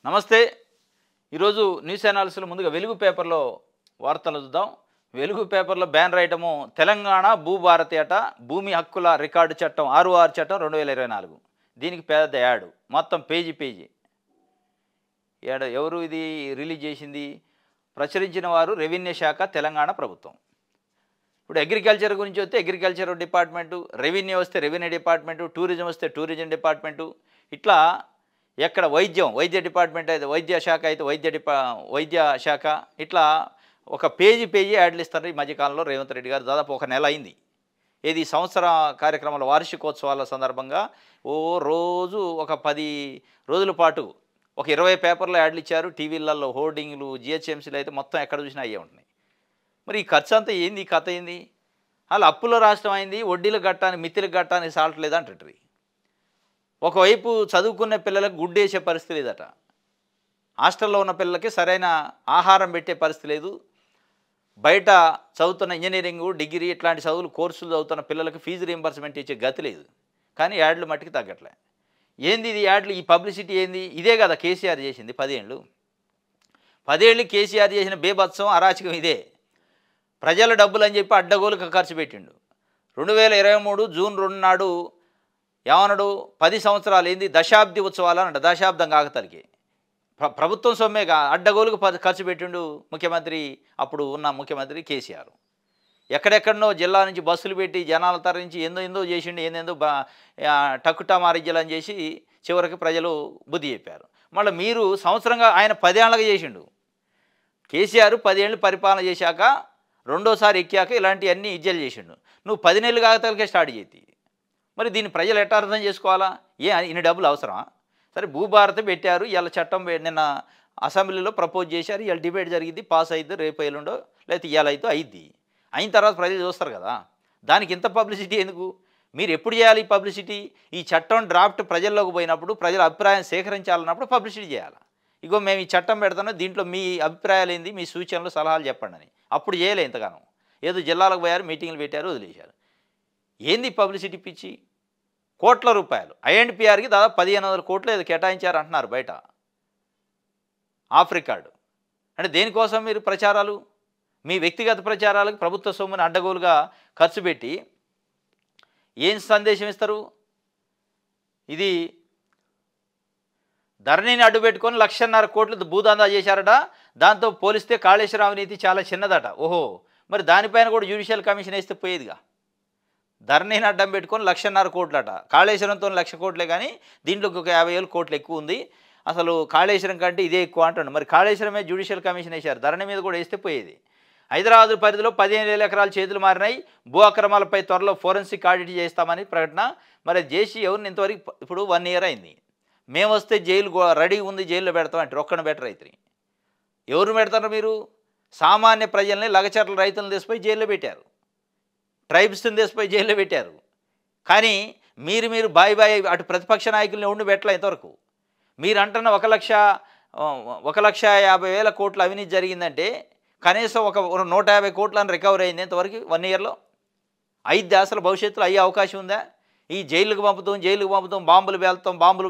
నమస్తే. ఈరోజు న్యూస్ అనాలిసిస్లో ముందుగా వెలుగు పేపర్లో వార్తలు చూద్దాం. వెలుగు పేపర్లో బ్యానర్ ఐటము తెలంగాణ భూభారతి అట భూమి హక్కుల రికార్డు చట్టం 6 చట్టం 2024. దీనికి పెద్ద యాడ్ మొత్తం పేజీ యాడ్. ఎవరు ఇది రిలీజ్ చేసింది? ప్రచురించిన వారు రెవెన్యూ శాఖ తెలంగాణ ప్రభుత్వం. ఇప్పుడు అగ్రికల్చర్ గురించి వస్తే అగ్రికల్చర్ డిపార్ట్మెంటు, రెవెన్యూ వస్తే రెవెన్యూ డిపార్ట్మెంటు, టూరిజం వస్తే టూరిజం డిపార్ట్మెంటు, ఇట్లా ఎక్కడ వైద్య డిపార్ట్మెంట్ అయితే వైద్య శాఖ అయితే వైద్య శాఖ, ఇట్లా ఒక పేజీ యాడ్లు ఇస్తారు. ఈ మధ్యకాలంలో రేవంత్ రెడ్డి గారు దాదాపు ఒక నెల అయింది. ఇది సంవత్సర కార్యక్రమాల వార్షికోత్సవాల సందర్భంగా రోజు ఒక 10 రోజుల పాటు ఒక 20 పేపర్లో యాడ్లు ఇచ్చారు. టీవీలలో హోర్డింగ్లు, జిహెచ్ఎంసీలు అయితే మొత్తం ఎక్కడ చూసినా అయ్యే ఉంటున్నాయి. మరి ఈ ఖర్చు అంతా ఏంది? ఈ కథ ఏంది? అలా అప్పుల రాష్ట్రం అయింది, వడ్డీలు కట్టాలని మిత్తిలకు కట్టాలని సాల్ట్లేదు అంటారు. ఒకవైపు చదువుకునే పిల్లలకు గుడ్డేసే పరిస్థితి లేదట. హాస్టల్లో ఉన్న పిల్లలకి సరైన ఆహారం పెట్టే పరిస్థితి లేదు. బయట చదువుతున్న ఇంజనీరింగ్, డిగ్రీ ఇట్లాంటి కోర్సులు చదువుతున్న పిల్లలకి ఫీజు రీంబర్స్మెంట్ ఇచ్చే గతి లేదు. కానీ యాడ్లు మట్టికి తగ్గట్లే. ఏంది ఇది యాడ్లు? ఈ పబ్లిసిటీ ఏంది? ఇదే కదా కేసీఆర్ చేసింది 10 ఏళ్ళు. 10 ఏళ్ళు కేసీఆర్ చేసిన బేభత్సం, అరాచకం ఇదే. ప్రజల డబ్బులు అని చెప్పి అడ్డగోలుగా ఖర్చు పెట్టిండు. 2023 జూన్ 2 నాడు ఏమన్నాడు? 10 సంవత్సరాలు ఏంది దశాబ్ది ఉత్సవాలు అన్నాడు. దశాబ్దం కాకతలికి ప్రభుత్వం సొమ్మేగా అడ్డగోలుకు ఖర్చు పెట్టిండు ముఖ్యమంత్రి, అప్పుడు ఉన్న ముఖ్యమంత్రి కేసీఆర్. ఎక్కడెక్కడనో జిల్లా నుంచి బస్సులు పెట్టి జనాలు తరలించి ఏందో చేసిండు. ఏందేందో టక్కుటా మారిజ్యలని చేసి చివరికి ప్రజలు బుద్ధి చెప్పారు. మళ్ళీ మీరు సంవత్సరంగా ఆయన 10 ఏళ్ళగా చేసిండు. కేసీఆర్ 10 ఏళ్ళు పరిపాలన చేశాక రెండోసారి ఎక్కాక ఇలాంటివన్నీ ఇజ్జలు చేసిండు. నువ్వు 10 నెలలు కాకతలకే స్టార్ట్ చేతి. మరి దీన్ని ప్రజలు ఎట్లా అర్థం చేసుకోవాలా? ఇన్ని డబ్బులు అవసరమా? సరే, భూభారతి పెట్టారు. ఇవాళ చట్టం నిన్న అసెంబ్లీలో ప్రపోజ్ చేశారు. ఇవాళ డిబేట్ జరిగింది, పాస్ అయితే రేపు ఎల్లుండో లేకపోతే ఇవాళ అయితే అయింది. అయిన తర్వాత ప్రజలు చూస్తారు కదా. దానికి ఇంత పబ్లిసిటీ ఎందుకు? మీరు ఎప్పుడు చేయాలి ఈ పబ్లిసిటీ? ఈ చట్టం డ్రాఫ్ట్ ప్రజల్లోకి పోయినప్పుడు, ప్రజల అభిప్రాయం సేకరించాలన్నప్పుడు పబ్లిసిటీ చేయాలి. ఇగో మేము ఈ చట్టం పెడతాను, దీంట్లో మీ అభిప్రాయాలు ఏంది, మీ సూచనలు సలహాలు చెప్పండి అని. అప్పుడు చేయలే ఇంతగానో. ఏదో జిల్లాలకు పోయారు, మీటింగ్లు పెట్టారు, వదిలేశారు. ఏంది పబ్లిసిటీ పిచ్చి? కోట్ల రూపాయలు ఐఎన్పిఆర్కి దాదాపు 1500 కోట్లు ఏదో కేటాయించారు అంటున్నారు బయట. ఆఫ్ రికార్డు అంటే దేనికోసం మీరు ప్రచారాలు? మీ వ్యక్తిగత ప్రచారాలకు ప్రభుత్వ సొమ్ముని అడ్డగోలుగా ఖర్చు పెట్టి ఏం సందేశం ఇస్తారు? ఇది ధరణిని అడ్డుపెట్టుకొని 1,50,000 కోట్లు భూదందా చేశారట. దాంతో పోలిస్తే కాళేశ్వరం అవినీతి చాలా చిన్నదట. ఓహో, మరి దానిపైన కూడా జ్యుడిషియల్ కమిషన్ వేస్తే పోయేదిగా. ధరణిని అడ్డం పెట్టుకొని 1,50,000 కోట్లట. కాళేశ్వరంతో 1,00,000 కోట్లే, కానీ దీంట్లోకి ఒక 50,000 కోట్లు ఎక్కువ ఉంది. అసలు కాళేశ్వరం కంటే ఇదే ఎక్కువ అంటాడు. మరి కాళేశ్వరమే జ్యుడిషియల్ కమిషన్ వేశారు, ధరణి మీద కూడా వేస్తే పోయేది. హైదరాబాద్ పరిధిలో 15,000 ఎకరాలు చేతులు మారినాయి. భూ అక్రమాలపై త్వరలో ఫోరెన్సిక్ ఆడిట్ చేస్తామని ప్రకటన. మరి చేసి ఎవరిని ఇంతవరకు ఇప్పుడు 1 ఇయర్ అయింది. మేము వస్తే జైలు రెడీ ఉంది, జైల్లో పెడతాం అంటే ఒక్కడిని బెటర్ అవుతుంది. ఎవరు పెడతారు మీరు? సామాన్య ప్రజల్ని లగచర్ల రైతులను తీసిపోయి జైల్లో పెట్టారు, ట్రైబ్స్ని తీసిపోయి జైల్లో పెట్టారు. కానీ మీరు బాయ్ అటు ప్రతిపక్ష నాయకుల్ని ఉండి పెట్టలే ఇంతవరకు. మీరు అంటున్న 1,50,000 కోట్ల అవినీతి జరిగిందంటే కనీసం ఒక 150 కోట్లని రికవర్ అయింది ఇంతవరకు 1 ఇయర్లో. 5 దేశాల భవిష్యత్తులో అయ్యే అవకాశం ఉందా? ఈ జైలుకు పంపుతాం, బాంబులు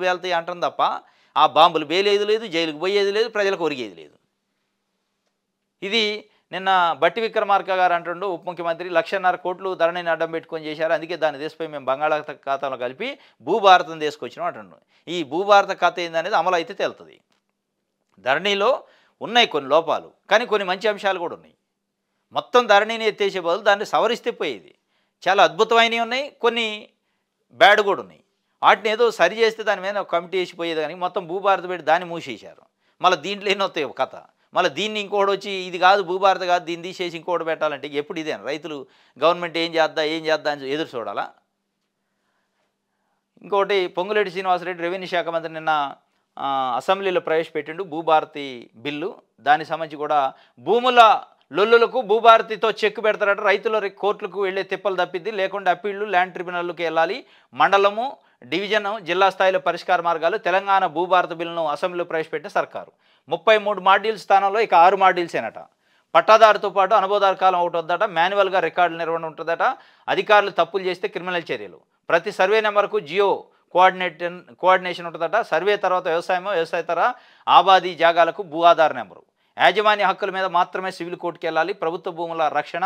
పేలుతాయి అంటాం తప్ప ఆ బాంబులు పేలేది లేదు, జైలుకు పోయేది లేదు, ప్రజలకు ఒరిగేది లేదు. ఇది నిన్న బట్టి విక్రమార్క గారు అంటుండు, ఉప ముఖ్యమంత్రి 1,50,000 కోట్లు ధరణిని అడ్డం పెట్టుకొని చేశారు, అందుకే దాన్ని తీసిపోయి మేము బంగాళాఖాతంలో కలిపి భూభారతం తీసుకొచ్చినాం అంటుండు. ఈ భూభారత కథ ఏందనేది అమలు అయితే తేలుతుంది. ధరణిలో ఉన్నాయి కొన్ని లోపాలు, కానీ కొన్ని మంచి అంశాలు కూడా ఉన్నాయి. మొత్తం ధరణిని ఎత్తేసే బదులు దాన్ని సవరిస్తే పోయేది. చాలా అద్భుతమైనవి ఉన్నాయి, కొన్ని బ్యాడ్ కూడా ఉన్నాయి. వాటిని ఏదో సరి చేస్తే దాని మీద ఒక కమిటీ వేసిపోయేది, కానీ మొత్తం భూభారత పెట్టి దాన్ని మూసేశారు. మళ్ళీ దీంట్లో ఎన్ని వస్తాయి కథ. మళ్ళీ దీన్ని ఇంకోటి వచ్చి ఇది కాదు భూభారత కాదు, దీన్ని తీసేసి ఇంకోటి పెట్టాలంటే ఎప్పుడు ఇదే రైతులు గవర్నమెంట్ ఏం చేద్దా అని ఎదురు చూడాలా? ఇంకోటి, పొంగులేటి శ్రీనివాసరెడ్డి రెవెన్యూ శాఖ మంత్రి నిన్న అసెంబ్లీలో ప్రవేశపెట్టిండు భూభారతి బిల్లు. దానికి సంబంధించి కూడా భూముల లొల్లులకు భూభారతితో చెక్కు పెడతారట. రైతుల కోర్టులకు వెళ్ళే తిప్పలు తప్పిద్ది, లేకుండా అప్పీళ్లు ల్యాండ్ ట్రిబ్యునల్కి వెళ్ళాలి. మండలము, డివిజను, జిల్లా స్థాయిలో పరిష్కార మార్గాలు. తెలంగాణ భూభారత బిల్లును అసెంబ్లీలో ప్రవేశపెట్టిన సర్కారు 33 మాడ్యూల్స్ స్థానంలో ఇక 6 మాడ్యూల్సేనట. పట్టాదారుతో పాటు అనుభవదారు కాలం ఒకటి వద్దట. మాన్యువల్గా రికార్డుల నిర్వహణ ఉంటుందట. అధికారులు తప్పులు చేస్తే క్రిమినల్ చర్యలు. ప్రతి సర్వే నెంబర్కు జియో కోఆర్డినేషన్ ఉంటుందట. సర్వే తర్వాత వ్యవసాయమో, వ్యవసాయ తర్వాత ఆబాదీ జాగాలకు భూ ఆధార నెంబరు. యాజమాన్య హక్కుల మీద మాత్రమే సివిల్ కోర్టుకు వెళ్ళాలి. ప్రభుత్వ భూముల రక్షణ,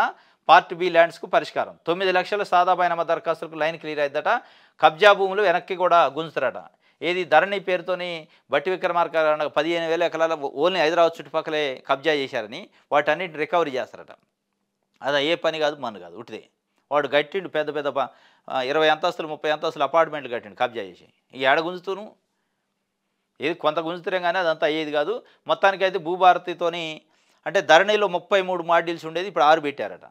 పార్ట్ బి ల్యాండ్స్కు పరిష్కారం. 9 లక్షల సాదా బైనామా దరఖాస్తులకు లైన్ క్లియర్ అయిద్దట. కబ్జా భూములు వెనక్కి కూడా గుంజుతారట. ఏది ధరణి పేరుతోని బట్టి విక్రమార్క 15,000 ఎకరాల ఓన్లీ హైదరాబాద్ చుట్టుపక్కలే కబ్జా చేశారని వాటన్నిటిని రికవరీ చేస్తారట. అది ఏ పని కాదు, మన కాదు, ఉట్టిదే. వాడు కట్టిండు పెద్ద పెద్ద 20 అంతస్తులు 30 అంతస్తులు అపార్ట్మెంట్లు కట్టిండు కబ్జా చేసి. ఈ ఏడ గుంజుతూను ఏది కొంత గుంజుతురే కానీ అదంతా అయ్యేది కాదు. మొత్తానికైతే భూభారతితోని అంటే ధరణిలో 33 మాడ్యూల్స్ ఉండేది, ఇప్పుడు 6 పెట్టారట.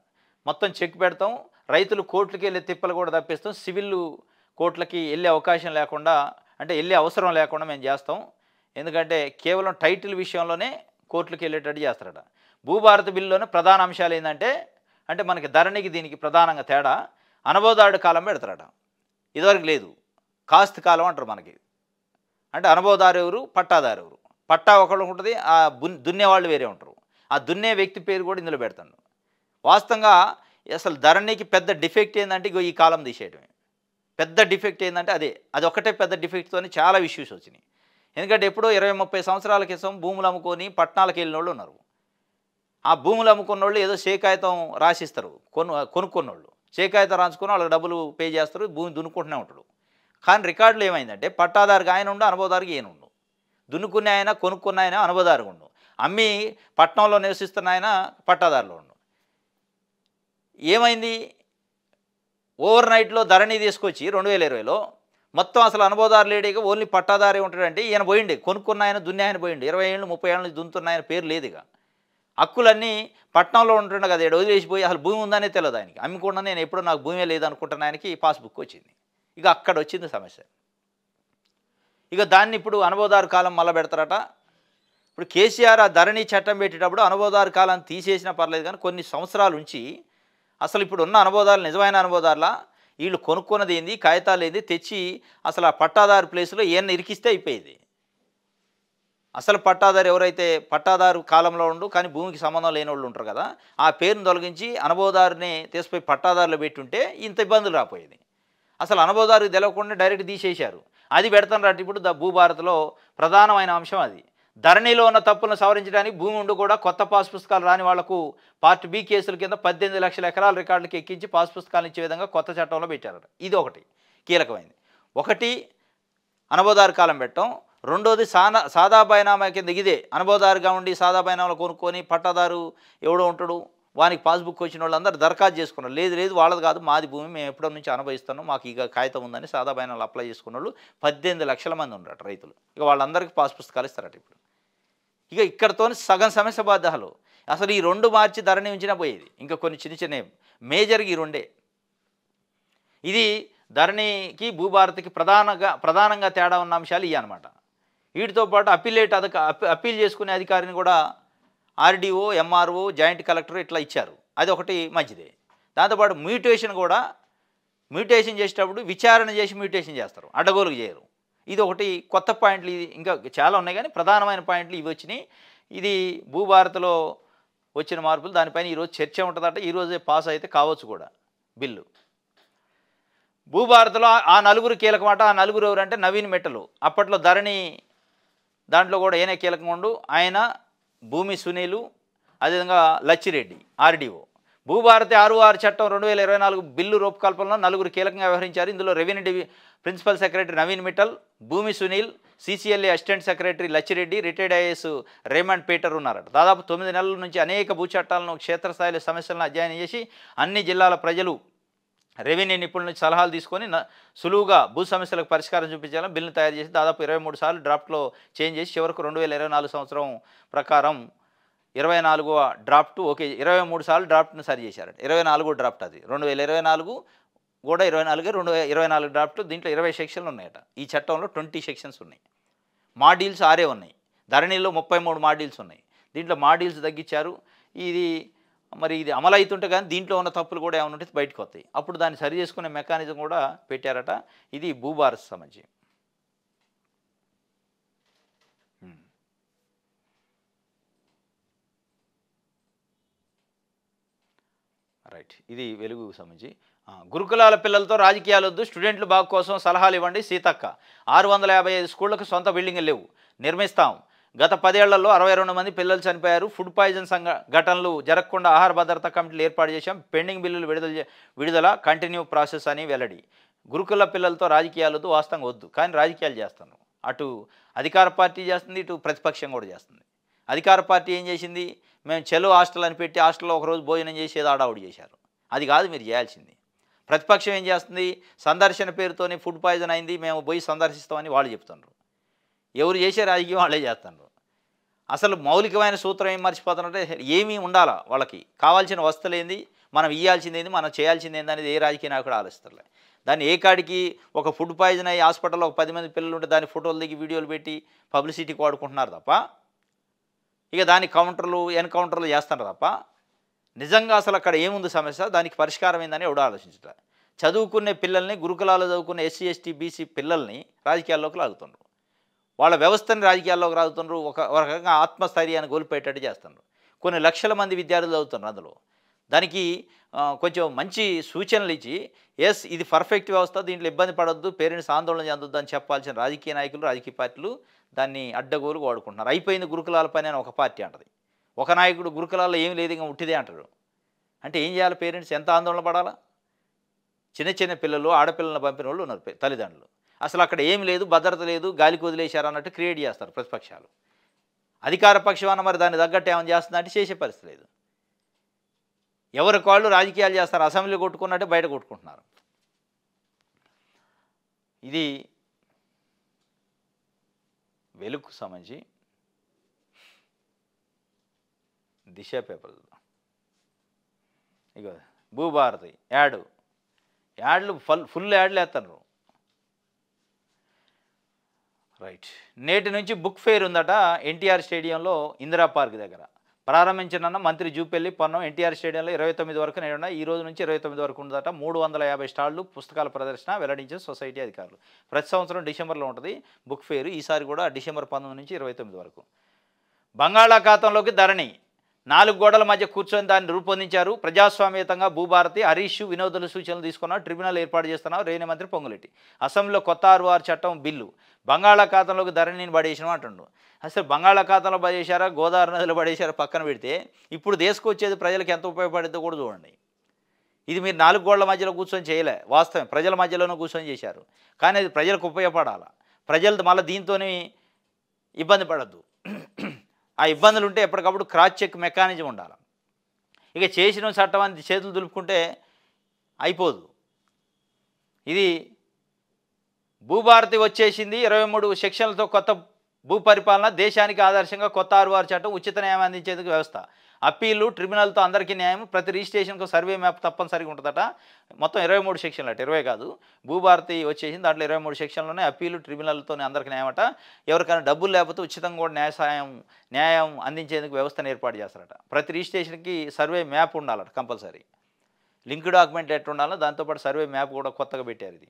మొత్తం చెక్ పెడతాం, రైతులు కోర్టులకి వెళ్ళే తిప్పలు కూడా తప్పిస్తాం, సివిల్ కోర్టులకి వెళ్ళే అవకాశం లేకుండా అంటే వెళ్ళే అవసరం లేకుండా మేము చేస్తాం. ఎందుకంటే కేవలం టైటిల్ విషయంలోనే కోర్టులకు వెళ్ళేటట్టు చేస్తారట. భూభారతి బిల్లులోనే ప్రధాన అంశాలు ఏంటంటే అంటే మనకి ధరణికి దీనికి ప్రధానంగా తేడా అనుభవదారుడు కాలం పెడతారట. ఇదివరకు లేదు, కాస్తు కాలం అంటారు మనకి. అంటే అనుభవదారు ఎవరు, పట్టాదారు ఎవరు. పట్టా ఒకళ్ళు ఉంటుంది, ఆ దున్నేవాళ్ళు వేరే ఉంటారు. ఆ దున్నే వ్యక్తి పేరు కూడా ఇందులో పెడతాను. వాస్తవంగా అసలు ధరణికి పెద్ద డిఫెక్ట్ ఏంటంటే ఇగో ఈ కాలం తీసేయడమే. పెద్ద డిఫెక్ట్ ఏంటంటే అది ఒకటే పెద్ద డిఫెక్ట్తో చాలా ఇష్యూస్ వచ్చినాయి. ఎందుకంటే ఎప్పుడో 20-30 సంవత్సరాల క్రితం భూములు అమ్ముకొని పట్టణాలకు వెళ్ళిన వాళ్ళు ఉన్నారు. ఆ భూములు అమ్ముకున్న వాళ్ళు ఏదో షేకాయితం రాసిస్తారు, కొనుక్కున్నోళ్ళు షేకాయితం రాసుకొని వాళ్ళకి డబ్బులు పే చేస్తారు, భూమి దున్నుకుంటూనే ఉంటాడు. కానీ రికార్డులు ఏమైందంటే పట్టాదారికి ఆయన ఉండు, అనుభవదారికి ఈయన ఉండు. దున్నుకునే ఆయన, కొనుక్కున్న ఆయన అనుభవదారికి ఉండు, అమ్మి పట్టణంలో నివసిస్తున్న ఆయన పట్టాదారులో ఉండు. ఏమైంది, ఓవర్ నైట్లో ధరణి తీసుకొచ్చి 2020లో మొత్తం అసలు అనుభవదారు లేడీగా ఓన్లీ పట్టాదారే ఉంటాడంటే ఈయన పోయిండే, కొనుక్కున్న ఆయన దున్నే ఆయన పోయిండు. 20 ఏళ్ళు 30 ఏళ్ళ నుంచి దున్నుతున్న ఆయన పేరు లేదు. ఇక హక్కులన్నీ పట్టణంలో ఉంటుండే కదా, ఏడు వదిలేసిపోయి అసలు భూమి ఉందనే తెలియదు ఆయనకి. అమ్ముకుండా నేను ఎప్పుడో నాకు భూమే లేదనుకుంటున్న ఆయనకి పాస్బుక్ వచ్చింది. ఇక అక్కడ వచ్చింది సమస్య. ఇక దాన్ని ఇప్పుడు అనుభవదారు కాలం మళ్ళీ పెడతారట. ఇప్పుడు కేసీఆర్ ఆ ధరణి చట్టం పెట్టేటప్పుడు అనుభవదారు కాలాన్ని తీసేసినా పర్లేదు, కానీ కొన్ని సంవత్సరాల నుంచి అసలు ఇప్పుడు ఉన్న అనుభవదారులు నిజమైన అనుభవదారులా, వీళ్ళు కొనుక్కున్నది ఏంది, కాగితాలు ఏంది తెచ్చి అసలు ఆ పట్టాదారు ప్లేస్లో ఏమన్నా ఇరికిస్తే అయిపోయేది. అసలు పట్టాదారు ఎవరైతే పట్టాదారు కాలంలో ఉండు కానీ భూమికి సంబంధం లేని వాళ్ళు ఉంటారు కదా, ఆ పేరును తొలగించి అనుభవదారుని తీసుకుపోయి పట్టాదారులో పెట్టుంటే ఇంత ఇబ్బందులు రాపోయేది. అసలు అనుభవదారుకి తెలవకుండా డైరెక్ట్ తీసేశారు. అది పెడతారు. ఇప్పుడు భూభారతిలో ప్రధానమైన అంశం అది. ధరణిలో ఉన్న తప్పులను సవరించడానికి భూమి ఉండి కూడా కొత్త పాస్ పుస్తకాలు రాని వాళ్లకు పార్ట్ బి కేసుల కింద 18 లక్షల ఎకరాల రికార్డులకు ఎక్కించి పాస్ పుస్తకాలు ఇచ్చే విధంగా కొత్త చట్టంలో పెట్టారు. ఇది ఒకటి కీలకమైనది. ఒకటి అనుభవదారు కాలం పెట్టడం, రెండోది సాదా బైనామా కింద ఇదే అనుభవదారుగా ఉండి సాదా బైనామాలు కొనుక్కొని పట్టాదారు ఎవడో ఉంటాడు, వానికి పాస్బుక్ వచ్చిన వాళ్ళందరూ దరఖాస్తు చేసుకున్నారు. లేదు వాళ్ళది కాదు, మాది భూమి, మేము ఎప్పటి నుంచి అనుభవిస్తున్నాం, మాకు ఇక కాగితం ఉందని సాదా బైనాలు అప్లై చేసుకున్న వాళ్ళు 18 లక్షల మంది ఉన్నారు రైతులు. ఇక వాళ్ళందరికీ పాస్ పుస్తకాలు ఇస్తారట ఇప్పుడు. ఇక ఇక్కడతో సగం సమస్య బాధ్యతలు. అసలు ఈ 2 మార్చి ధరణి ఉంచినా పోయేది. ఇంకా కొన్ని చిన్న చిన్న మేజర్గా ఈ 2. ఇది ధరణికి భూభారతికి ప్రధానంగా తేడా ఉన్న అంశాలు ఇవి అనమాట. వీటితో పాటు అప్పీల్ చేసుకునే అధికారిని కూడా ఆర్డీఓ, ఎంఆర్ఓ, జాయింట్ కలెక్టర్ ఇట్లా ఇచ్చారు. అది ఒకటి మంచిదే. దాంతోపాటు మ్యూటేషన్ చేసేటప్పుడు విచారణ చేసి మ్యూటేషన్ చేస్తారు, అడ్డగోలుకు చేయరు. ఇది ఒకటి కొత్త పాయింట్లు. ఇది ఇంకా చాలా ఉన్నాయి కానీ ప్రధానమైన పాయింట్లు ఇవి వచ్చినాయి. ఇది భూభారతిలో వచ్చిన మార్పులు. దానిపైన ఈరోజు చర్చ ఉంటుందట. ఈరోజే పాస్ అయితే కావచ్చు కూడా బిల్లు. భూభారతిలో ఆ 4 కీలకమాట. ఆ 4 ఎవరంటే నవీన్ మెట్టలు, అప్పట్లో ధరణి దాంట్లో కూడా ఈయనే కీలకంగా ఉండు, ఆయన భూమి సునీలు, అదేవిధంగా లచ్చిరెడ్డి ఆర్డీఓ. భూభారతి 6 చట్టం 2024 బిల్లు రూపకల్పనలో 4 కీలకంగా వ్యవహరించారు. ఇందులో revenue principal secretary Naveen Mittal, Bhoomi Sunil, CCLA assistant secretary Lachireddy, retired IAS Raymond Peter ఉన్నారట. దాదాపు 9 నెలల నుంచి అనేక భూ చట్టాలను క్షేత్రస్థాయిలో సమస్యలను అధ్యయనం చేసి అన్ని జిల్లాల ప్రజలు రెవెన్యూ నిపుణుల నుంచి సలహాలు తీసుకొని సులువుగా భూ సమస్యలకు పరిష్కారం చూపించాలని బిల్లును తయారు చేసి దాదాపు 23 సార్లు డ్రాఫ్ట్లో చేంజ్ చేసి చివరకు 2024 సంవత్సరం ప్రకారం 24వ డ్రాఫ్ట్ ఓకే, 23 సార్లు డ్రాఫ్ట్ను సరి చేశారట. 24వ డ్రాఫ్ట్ అది 2024 కూడా 24 డ్రాఫ్ట్. దీంట్లో 20 సెక్షన్లు ఉన్నాయట. ఈ చట్టంలో 20 సెక్షన్స్ ఉన్నాయి. మాడ్యూల్స్ 6 ఉన్నాయి. ధరణిలో 33 మాడ్యూల్స్ ఉన్నాయి. దీంట్లో మాడ్యూల్స్ తగ్గించారు. ఇది అమలు అవుతుంటే కానీ దీంట్లో ఉన్న తప్పులు కూడా ఏమైనా ఉంటే బయటకు వస్తాయి. అప్పుడు దాన్ని సరి చేసుకునే మెకానిజం కూడా పెట్టారట. ఇది భూభారతి సంబంధించి. రైట్, ఇది వెలుగుకు సంబంధించి. గురుకులాల పిల్లలతో రాజకీయాలొద్దు, స్టూడెంట్ల బాగు కోసం సలహాలు ఇవ్వండి సీతక్క. 655 స్కూళ్లకు సొంత బిల్డింగ్లు లేవు, నిర్మిస్తాం. గత 10 ఏళ్లలో 62 మంది పిల్లలు చనిపోయారు. ఫుడ్ పాయిజన్ ఘటనలు జరగకుండా ఆహార భద్రతా కమిటీలు ఏర్పాటు చేశాం. పెండింగ్ బిల్లులు విడుదల కంటిన్యూ ప్రాసెస్ అని వెల్లడి. గురుకుల పిల్లలతో రాజకీయాలొద్దు, వాస్తవంగా వద్దు, కానీ రాజకీయాలు చేస్తాను. అటు అధికార పార్టీ చేస్తుంది, ఇటు ప్రతిపక్షం కూడా చేస్తుంది. అధికార పార్టీ ఏం చేసింది, మేము చెలో హాస్టల్ అని పెట్టి హాస్టల్లో ఒకరోజు భోజనం చేసి ఏదో ఆడావుడు చేశారు. అది కాదు మీరు చేయాల్సింది. ప్రతిపక్షం ఏం చేస్తుంది, సందర్శన పేరుతోనే ఫుడ్ పాయిజన్ అయింది, మేము పోయి సందర్శిస్తామని వాళ్ళు చెప్తున్నారు. ఎవరు చేసే రాజకీయం వాళ్ళే చేస్తున్నారు. అసలు మౌలికమైన సూత్రం ఏం మర్చిపోతున్నారంటే, ఏమీ ఉండాలా వాళ్ళకి, కావాల్సిన వస్తువులు ఏంది, మనం ఇవ్వాల్సింది ఏంది, మనం చేయాల్సింది ఏంది అనేది ఏ రాజకీయ నాయకుడు ఆలోచిస్తారు. దాన్ని ఏ కాడికి ఒక ఫుడ్ పాయిజన్ అయ్యి హాస్పిటల్లో ఒక 10 మంది పిల్లలు ఉంటే దాని ఫోటోలు దిగి వీడియోలు పెట్టి పబ్లిసిటీకి వాడుకుంటున్నారు తప్ప, ఇక దాని కౌంటర్లు ఎన్కౌంటర్లు చేస్తున్నారు తప్ప, నిజంగా అసలు అక్కడ ఏముంది సమస్య, దానికి పరిష్కారం ఏందని ఎవడు ఆలోచించట్లే. చదువుకునే పిల్లల్ని, గురుకులాల్లో చదువుకునే ఎస్సీ ఎస్టీ బీసీ పిల్లల్ని రాజకీయాల్లోకి లాగుతున్నారు. వాళ్ళ వ్యవస్థని రాజకీయాల్లోకి రాగుతున్నారు. ఒక రకంగా ఆత్మస్థైర్యాన్ని కోల్పోయేటట్టు చేస్తున్నారు. కొన్ని లక్షల మంది విద్యార్థులు చదువుతున్నారు అందులో. దానికి కొంచెం మంచి సూచనలు ఇచ్చి, ఎస్ ఇది పర్ఫెక్ట్ వ్యవస్థ, దీంట్లో ఇబ్బంది పడొద్దు, పేరెంట్స్ ఆందోళన చెందొద్దు అని చెప్పాల్సిన రాజకీయ నాయకులు, రాజకీయ పార్టీలు దాన్ని అడ్డగోలు వాడుకుంటున్నారు. అయిపోయింది గురుకులాల పని అని ఒక పార్టీ అంటది. ఒక నాయకుడు గురుకులాల్లో ఏమి లేదు ఇంకా ఉట్టిదే అంటారు. అంటే ఏం చేయాలి, పేరెంట్స్ ఎంత ఆందోళన పడాలా? చిన్న చిన్న పిల్లలు, ఆడపిల్లలను పంపిన వాళ్ళు ఉన్నారు తల్లిదండ్రులు. అసలు అక్కడ ఏమి లేదు, భద్రత లేదు, గాలికి వదిలేశారు అన్నట్టు క్రియేట్ చేస్తారు ప్రతిపక్షాలు. అధికార పక్షాన మరి దాన్ని తగ్గట్టు ఏమైనా చేస్తుందంటే చేసే పరిస్థితి లేదు. ఎవరికి వాళ్ళు రాజకీయాలు చేస్తారు, అసెంబ్లీ కొట్టుకున్నట్టే బయట కొట్టుకుంటున్నారు. ఇది వెలుగుకు సంబంధించి దిశ పేపర్. ఇక భూభారతి యాడ్లు ఫుల్ యాడ్లు వేస్తారు. రైట్, నేటి నుంచి బుక్ ఫెయిర్ ఉందట ఎన్టీఆర్ స్టేడియంలో, ఇందిరా పార్క్ దగ్గర ప్రారంభించిన మంత్రి జూపల్లి పొన్నం. ఎన్టీఆర్ స్టేడియంలో 29 వరకు నేడున్న, ఈ రోజు నుంచి 29 వరకు ఉందట. 350 స్టాళ్లు, పుస్తకాల ప్రదర్శన వెల్లడించిన సొసైటీ అధికారులు. ప్రతి సంవత్సరం డిసెంబర్లో ఉంటుంది బుక్ ఫెయిర్, ఈసారి కూడా డిసెంబర్ 19 నుంచి 29 వరకు. బంగాళాఖాతంలోకి ధరణి, 4 గోడల మధ్య కూర్చొని దాన్ని రూపొందించారు. ప్రజాస్వామ్యతంగా భూభారతి, హరీష్ వినోదుల సూచనలు తీసుకున్నారు. ట్రిబ్యునల్ ఏర్పాటు చేస్తున్నారు రేణి మంత్రి పొంగులెట్టి. అసెంబ్లీలో కొత్త 6 చట్టం బిల్లు. బంగాళాఖాతంలోకి ధరణిని పడేసినాం అంటుండు. అసలు బంగాళాఖాతంలో పడేశారా, గోదావరి నదిలో పడేశారా పక్కన పెడితే, ఇప్పుడు దేశకొచ్చేది ప్రజలకు ఎంత ఉపయోగపడుతుందో కూడా చూడండి. ఇది మీరు 4 గోడల మధ్యలో కూర్చొని చేయలే, వాస్తవం ప్రజల మధ్యలోనే కూర్చొని చేశారు. కానీ అది ప్రజలకు ఉపయోగపడాలా, ప్రజలు మళ్ళీ దీంతోనే ఇబ్బంది పడద్దు. ఆ ఇబ్బందులు ఉంటే ఎప్పటికప్పుడు క్రాస్ చెక్ మెకానిజం ఉండాలి. ఇక చేసిన చట్టం అని చేతులు దులుపుకుంటే అయిపోదు. ఇది భూభారతి వచ్చేసింది. 23 సెక్షన్లతో కొత్త భూ పరిపాలన, దేశానికి ఆదర్శంగా కొత్త 6 చట్టం, ఉచిత న్యాయం అందించేందుకు వ్యవస్థ, అప్పీలు, ట్రిబ్యునల్తో అందరికీ న్యాయం, ప్రతి రిజిస్ట్రేషన్కు సర్వే మ్యాప్ తప్పనిసరిగా ఉంటుందట. మొత్తం 23 సెక్షన్లు అట, 20 కాదు. భూభారతి వచ్చేసింది, దాంట్లో 23 సెక్షన్లోనే అప్పీలు, ట్రిబ్యునల్తోనే అందరికీ న్యాయం అట. ఎవరికైనా డబ్బులు లేకపోతే ఉచితంగా కూడా న్యాయం అందించేందుకు వ్యవస్థను ఏర్పాటు చేస్తారట. ప్రతి రిజిస్ట్రేషన్కి సర్వే మ్యాప్ ఉండాలట కంపల్సరీ. లింక్ డాక్యుమెంట్ ఎట్లా ఉండాలో దాంతోపాటు సర్వే మ్యాప్ కూడా కొత్తగా పెట్టారు. ఇది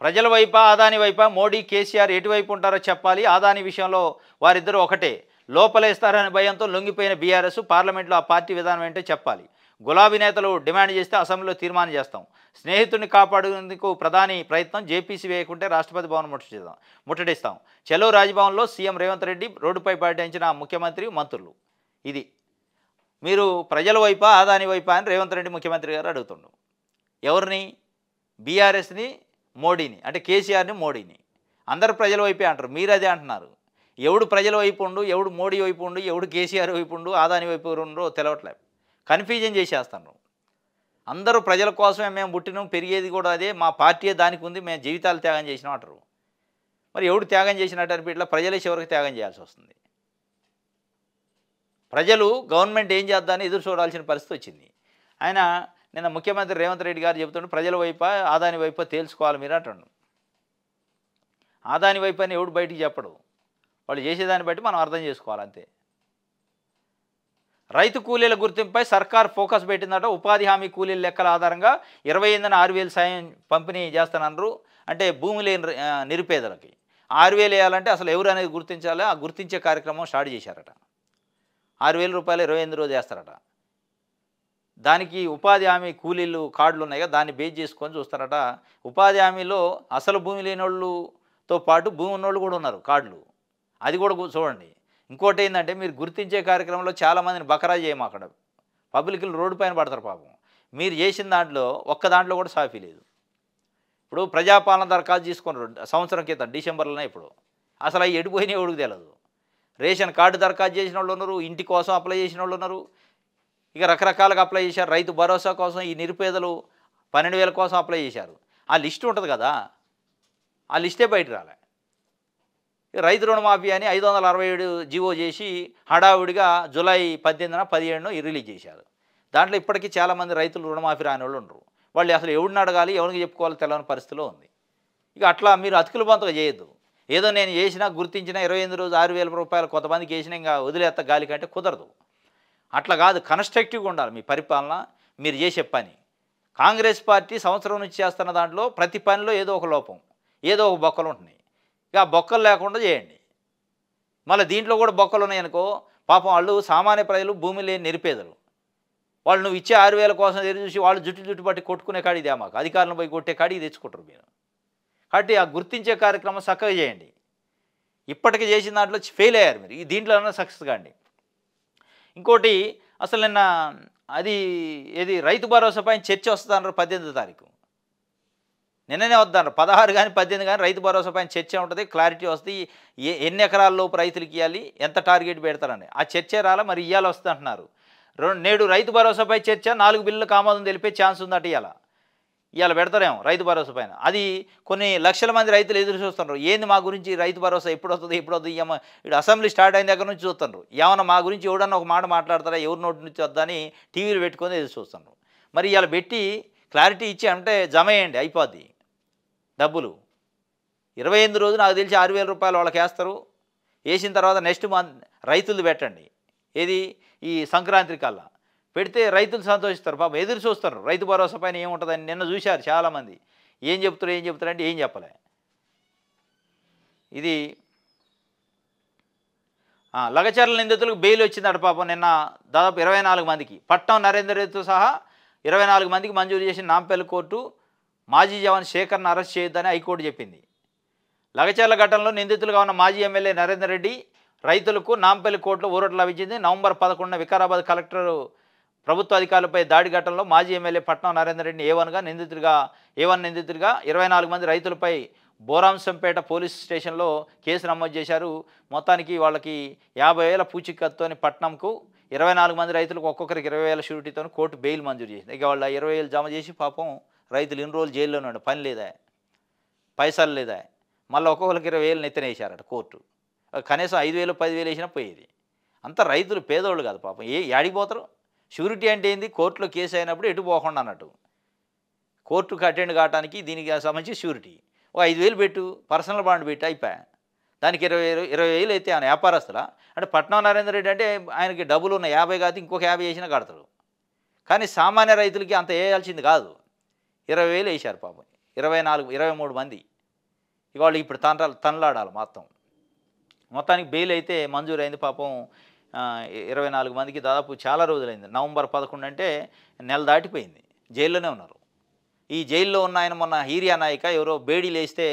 ప్రజల వైపా అదాని వైపా, మోడీ కేసీఆర్ ఎటువైపు ఉంటారో చెప్పాలి. అదాని విషయంలో వారిద్దరూ ఒకటే, లోపలేస్తారనే భయంతో లొంగిపోయిన బీఆర్ఎస్, పార్లమెంట్లో ఆ పార్టీ విధానం ఏంటో చెప్పాలి. గులాబీ నేతలు డిమాండ్ చేస్తే అసెంబ్లీలో తీర్మానం చేస్తాం. స్నేహితుడిని కాపాడేందుకు ప్రధాని ప్రయత్నం, జేపీసీ వేయకుంటే రాష్ట్రపతి భవన్ ముట్టడిస్తాం. చెలో రాజ్భవన్లో సీఎం రేవంత్ రెడ్డి, రోడ్డుపై పర్యటించిన ముఖ్యమంత్రి, మంత్రులు. ఇది మీరు ప్రజల వైపా అదాని వైపా అని రేవంత్ రెడ్డి ముఖ్యమంత్రి గారు అడుగుతుండు. ఎవరిని? బీఆర్ఎస్ని, మోడీని, అంటే కేసీఆర్ని, మోడీని. అందరు ప్రజల వైపే అంటారు, మీరు అదే అంటున్నారు. ఎవడు ప్రజల వైపు ఉండు, ఎవడు మోడీ వైపు ఉండు, ఎవడు కేసీఆర్ వైపు ఉండు, అదాని వైపు ఉండో తెలవట్లేదు. కన్ఫ్యూజన్ చేసేస్తాను. అందరూ ప్రజల కోసమే మేము పుట్టినాం, పెరిగేది కూడా అదే, మా పార్టీ దానికి ఉంది, మేము జీవితాలు త్యాగం చేసినాం అంటారు. మరి ఎవడు త్యాగం చేసినట్టు అనిపి ఇట్లా ప్రజలే చివరికి త్యాగం చేయాల్సి వస్తుంది. ప్రజలు గవర్నమెంట్ ఏం చేద్దామని ఎదురు చూడాల్సిన పరిస్థితి వచ్చింది. ఆయన నిన్న ముఖ్యమంత్రి రేవంత్ రెడ్డి గారు చెబుతుంటే ప్రజల వైపా ఆదాని వైపా తేల్చుకోవాలి మీరు అంటాడు. ఆదాని వైపు అని ఎవడు బయటికి చెప్పడు, వాళ్ళు చేసేదాన్ని బట్టి మనం అర్థం చేసుకోవాలి అంతే. రైతు కూలీల గుర్తింపుపై సర్కార్ ఫోకస్ పెట్టిందట. ఉపాధి హామీ కూలీల లెక్కల ఆధారంగా 28న 6,000 సాయం పంపిణీ చేస్తానన్నారు. అంటే భూమి లేని నిరుపేదలకి 6,000 వేయాలంటే అసలు ఎవరు అనేది గుర్తించాలి. ఆ గుర్తించే కార్యక్రమం స్టార్ట్ చేశారట. 6,000 రూపాయలు 28 రోజు వేస్తారట. దానికి ఉపాధి హామీ కూలీలు కార్డులు ఉన్నాయి కదా, దాన్ని బేస్ చేసుకొని చూస్తారట. ఉపాధి హామీలో అసలు భూమి లేనోళ్ళుతో పాటు భూమి ఉన్నోళ్ళు కూడా ఉన్నారు కార్డులు. అది కూడా చూడండి. ఇంకోటి ఏంటంటే, మీరు గుర్తించే కార్యక్రమంలో చాలామందిని బకరా చేయమాకడ. పబ్లిక్లు రోడ్డు పైన పడతారు పాపం. మీరు చేసిన దాంట్లో ఒక్క దాంట్లో కూడా సాఫీ లేదు. ఇప్పుడు ప్రజాపాలన దరఖాస్తు తీసుకున్నారు సంవత్సరం క్రితం డిసెంబర్లోనే. ఇప్పుడు అసలు అవి ఎడిపోయినాయి ఎవడికి తెలియదు. రేషన్ కార్డు దరఖాస్తు చేసిన వాళ్ళు ఉన్నారు, ఇంటి కోసం అప్లై చేసిన వాళ్ళు ఉన్నారు, ఇక రకరకాలుగా అప్లై చేశారు. రైతు భరోసా కోసం ఈ నిరుపేదలు 12,000 కోసం అప్లై చేశారు. ఆ లిస్ట్ ఉంటుంది కదా, ఆ లిస్టే బయట రాలే. రైతు రుణమాఫీ అని 567 జీవో చేసి హడావుడిగా జూలై 18న 17నో రిలీజ్ చేశారు. దాంట్లో ఇప్పటికీ చాలామంది రైతులు రుణమాఫీ రాని వాళ్ళు ఉండరు. వాళ్ళు అసలు ఎవరిని అడగాలి, ఎవరికి చెప్పుకోవాలో తెలియని పరిస్థితిలో ఉంది. ఇక అట్లా మీరు అతుకులు బంతగా చేయొద్దు. ఏదో నేను చేసినా గుర్తించిన 28 రోజు 6,000 రూపాయలు కొంతమందికి వేసినా ఇంకా వదిలేత్త గాలి కంటే కుదరదు. అట్లా కాదు, కన్స్ట్రక్టివ్గా ఉండాలి మీ పరిపాలన, మీరు చేసే పని. కాంగ్రెస్ పార్టీ సంవత్సరం నుంచి చేస్తున్న దాంట్లో ప్రతి పనిలో ఏదో ఒక లోపం, ఏదో ఒక బొక్కలు ఉంటున్నాయి. ఇక ఆ బొక్కలు లేకుండా చేయండి. మళ్ళీ దీంట్లో కూడా బొక్కలు ఉన్నాయనుకో, పాపం వాళ్ళు సామాన్య ప్రజలు, భూమి లేని నిరుపేదలు. వాళ్ళు నువ్వు ఇచ్చే 6,000 కోసం ఎదురు చూసి వాళ్ళు జుట్టు పట్టి కొట్టుకునే కాడికి ఇదే మాకు అధికారులను పోయి కొట్టే కాడికి తెచ్చుకుంటారు మీరు. కాబట్టి ఆ గుర్తించే కార్యక్రమం చక్కగా చేయండి. ఇప్పటికీ చేసిన దాంట్లో ఫెయిల్ అయ్యారు మీరు, ఈ దీంట్లోనే సక్సెస్ కాండి. ఇంకోటి, అసలు నిన్న అది ఏది రైతు భరోసా పైన చర్చ వస్తుందన్నారు 18వ తారీఖు. నిన్ననే వద్దన్నారు 16 కానీ 18 కానీ రైతు భరోసా పైన చర్చ ఉంటుంది, క్లారిటీ వస్తుంది. ఎన్ని ఎకరాల లోపు రైతులకి ఇవ్వాలి, ఎంత టార్గెట్ పెడతారని ఆ చర్చే రాలా. మరి ఇవ్వాలి వస్తుంది అంటున్నారు. నేడు రైతు భరోసాపై చర్చ, 4 బిల్లులకు ఆమోదం తెలిపే ఛాన్స్ ఉందట. ఇవాళ పెడతారేమో రైతు భరోసా పైన. అది కొన్ని లక్షల మంది రైతులు ఎదురు చూస్తున్నారు. ఏంది మా గురించి రైతు భరోసా ఎప్పుడు వస్తుంది ఇప్పుడు అసెంబ్లీ స్టార్ట్ అయిన దగ్గర నుంచి చూస్తున్నారు. ఏమన్నా మా గురించి ఎవడన్నా ఒక మాట మాట్లాడతారా, ఎవరి నోటి నుంచి వద్దని టీవీలు పెట్టుకొని ఎదురు చూస్తున్నారు. మరి ఇవాళ పెట్టి క్లారిటీ ఇచ్చి అంటే జమ వేయండి, అయిపోద్ది డబ్బులు. 28 రోజు నాకు తెలిసి 6,000 రూపాయలు వాళ్ళకి వేస్తారు. వేసిన తర్వాత నెక్స్ట్ మంత్ రైతులు పెట్టండి. ఏది ఈ సంక్రాంతి కల్లా పెడితే రైతులు సంతోషిస్తారు. పాపం ఎదురు చూస్తారు రైతు భరోసా పైన ఏముంటుందని. నిన్న చూశారు చాలామంది, ఏం చెప్తారు అంటే ఏం చెప్పలే. ఇది లగచర్ల నిందితులకు బెయిల్ వచ్చిందట పాపం. నిన్న దాదాపు 24 మందికి, పట్నం నరేందర్ రెడ్డితో సహా 24 మందికి మంజూరు చేసిన నాంపల్లి కోర్టు మాజీ జవాన్ శేఖర్ను అరెస్ట్ చేయొద్దని హైకోర్టు చెప్పింది. లగచర్ల ఘటనలో నిందితులుగా ఉన్న మాజీ ఎమ్మెల్యే నరేందర్ రెడ్డి రైతులకు నాంపల్లి కోర్టులో ఊరట లభించింది. నవంబర్ 11న వికారాబాద్ కలెక్టర్ ప్రభుత్వ అధికారులపై దాడి ఘటనలో మాజీ ఎమ్మెల్యే పట్నం నరేందర్ రెడ్డిని ఏవన్ నిందితుడిగా 24 మంది రైతులపై బోరాంశంపేట పోలీస్ స్టేషన్లో కేసు నమోదు చేశారు. మొత్తానికి వాళ్ళకి 50,000 పూచికత్తుని పట్నంకు 24 మంది రైతులకు ఒక్కొక్కరికి 20,000 షూరిటీతో కోర్టు బెయిల్ మంజూరు చేసింది. ఇక వాళ్ళ 20,000 జమ చేసి పాపం రైతులు ఇన్ని రోజులు జైల్లోనే ఉండే, పని లేదా, పైసలు లేదా, మళ్ళీ ఒక్కొక్కరికి 20,000 నెత్తన వేశారట కోర్టు. కనీసం 5,000 10,000 వేసినా పోయేది. అంతా రైతులు పేదోళ్ళు కాదు పాపం. యాడికి పోతారు? షూరిటీ అంటే ఏంది? కోర్టులో కేసు అయినప్పుడు ఎటు పోకుండా అన్నట్టు. కోర్టుకు అటెండ్ కావడానికి దీనికి సంబంధించి షూరిటీ ఓ 5,000 పెట్టు, పర్సనల్ బాండ్ పెట్టి అయిపోయా. దానికి 20,000 అయితే ఆయన వ్యాపారస్తులా అంటే పట్నం నరేందర్ రెడ్డి అంటే ఆయనకి డబ్బులు ఉన్న 50 కాదు ఇంకొక 50 వేసినా కడతారు. కానీ సామాన్య రైతులకి అంత వేయాల్సింది కాదు. 20,000 వేశారు పాపం. 23 మంది ఇవాళ ఇప్పుడు తనలాడాలి మొత్తానికి బెయిల్ అయితే మంజూరు అయింది పాపం. 24 మందికి దాదాపు చాలా రోజులైంది. నవంబర్ 11 అంటే నెల దాటిపోయింది, జైల్లోనే ఉన్నారు. ఈ జైల్లో ఉన్న ఆయన మొన్న హీరియా నాయక ఎవరో బేడీలు వేస్తే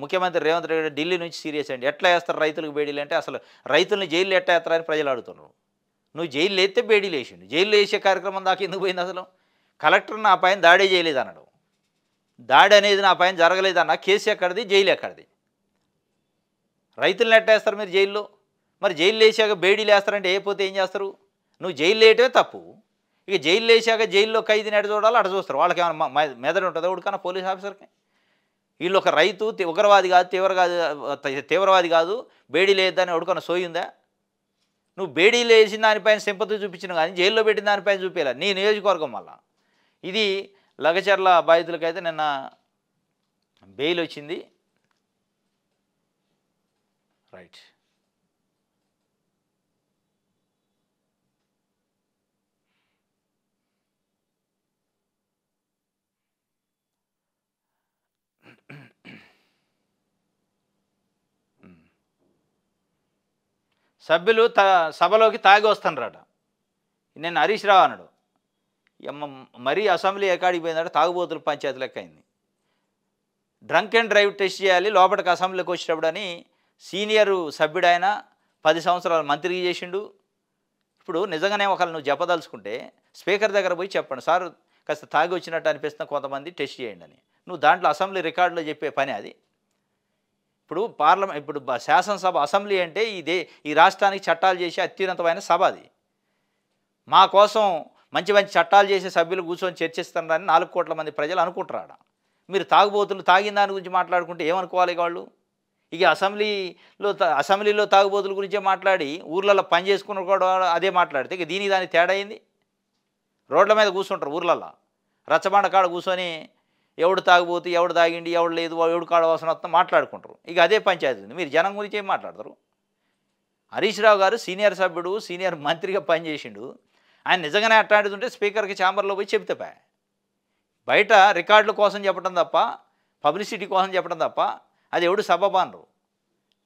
ముఖ్యమంత్రి రేవంత్ రెడ్డి ఢిల్లీ నుంచి సీరియస్ అండి. ఎట్లా వేస్తారు రైతులకు బేడీలు అంటే, అసలు రైతుల్ని జైల్లో ఎట్లా వేస్తారని ప్రజలు అడుగుతున్నారు. నువ్వు జైల్లో వేస్తే బేడీలు వేసిండు, జైల్లో వేసే కార్యక్రమం దాకా ఎందుకు పోయింది? అసలు కలెక్టర్ నా పైన దాడే చేయలేదు అన్నాడు. దాడి అనేది నా పైన జరగలేదన్న, కేసు ఎక్కడిది, జైలు ఎక్కడిది? రైతులను ఎట్టేస్తారు మీరు జైల్లో? మరి జైలు వేసాక బేడీలు వేస్తారంటే వేయకపోతే ఏం చేస్తారు? నువ్వు జైలు వేయటమే తప్పు. ఇక జైలు వేసాక జైల్లో ఖైదీని ఎట చూడాలో అట చూస్తారు. వాళ్ళకి ఏమైనా మెదడు ఉంటుందా ఉడికన్నా పోలీస్ ఆఫీసర్కి? వీళ్ళు ఒక రైతు ఉగ్రవాది కాదు, తీవ్రవాది కాదు, బేడీలు వేయద్దని ఉడకన్న సోయిందా? నువ్వు బేడీలు వేసిన దానిపైన సింపతి చూపించిన కానీ జైల్లో పెట్టిన దానిపైన చూపించాలి నీ నియోజకవర్గం వల్ల. ఇది లగచర్ల బాధితులకైతే నిన్న బెయిల్ వచ్చింది. రైట్. సభ్యులు సభలోకి తాగి వస్తున్నారట. నేను హరీష్ రావు అన్నాడు. మరీ అసెంబ్లీ ఎకాడికి పోయిందంటే తాగుబోతుల పంచాయతీ లెక్క అయింది. డ్రంక్ అండ్ డ్రైవ్ టెస్ట్ చేయాలి లోపలికి అసెంబ్లీకి వచ్చేటప్పుడు అని సీనియర్ సభ్యుడు ఆయన 10 సంవత్సరాలు మంత్రి చేసిండు. ఇప్పుడు నిజంగానే ఒకళ్ళు నువ్వు చెప్పదలుచుకుంటే స్పీకర్ దగ్గర పోయి చెప్పండి, సార్ కాస్త తాగి వచ్చినట్టు అనిపిస్తున్న కొంతమంది టెస్ట్ చేయండి అని. నువ్వు దాంట్లో అసెంబ్లీ రికార్డులో చెప్పే పని అది. ఇప్పుడు శాసనసభ అసెంబ్లీ అంటే ఈ రాష్ట్రానికి చట్టాలు చేసే అత్యున్నతమైన సభ అది. మా కోసం మంచి మంచి చట్టాలు చేసే సభ్యులు కూర్చొని చర్చిస్తున్నారని 4 కోట్ల మంది ప్రజలు అనుకుంటున్నాడు. మీరు తాగుబోతులు తాగిన దాని గురించి మాట్లాడుకుంటే ఏమనుకోవాలి వాళ్ళు? ఇక అసెంబ్లీలో తాగుబోతుల గురించే మాట్లాడి ఊర్లలో పని చేసుకున్న కూడా అదే మాట్లాడితే ఇక దానికి తేడా అయింది. రోడ్ల మీద కూర్చుంటారు ఊర్లలో, రచ్చబండ కాడ కూర్చొని ఎవడు తాగుబోతు, ఎవడు తాగిండి, ఎవడు లేదు, ఎవడు కాడ అవసరం వస్తుందో మాట్లాడుకుంటారు. ఇక అదే పంచాయతీ ఉంది. మీరు జనం గురించి ఏం మాట్లాడతారు? హరీష్ రావు గారు సీనియర్ సభ్యుడు, సీనియర్ మంత్రిగా పనిచేసిండు. ఆయన నిజంగానే అట్లాంటిది ఉంటే స్పీకర్కి ఛాంబర్లో పోయి చెప్తే బయట రికార్డుల కోసం చెప్పడం తప్ప, పబ్లిసిటీ కోసం చెప్పడం తప్ప అది ఎవడు సబబానరు.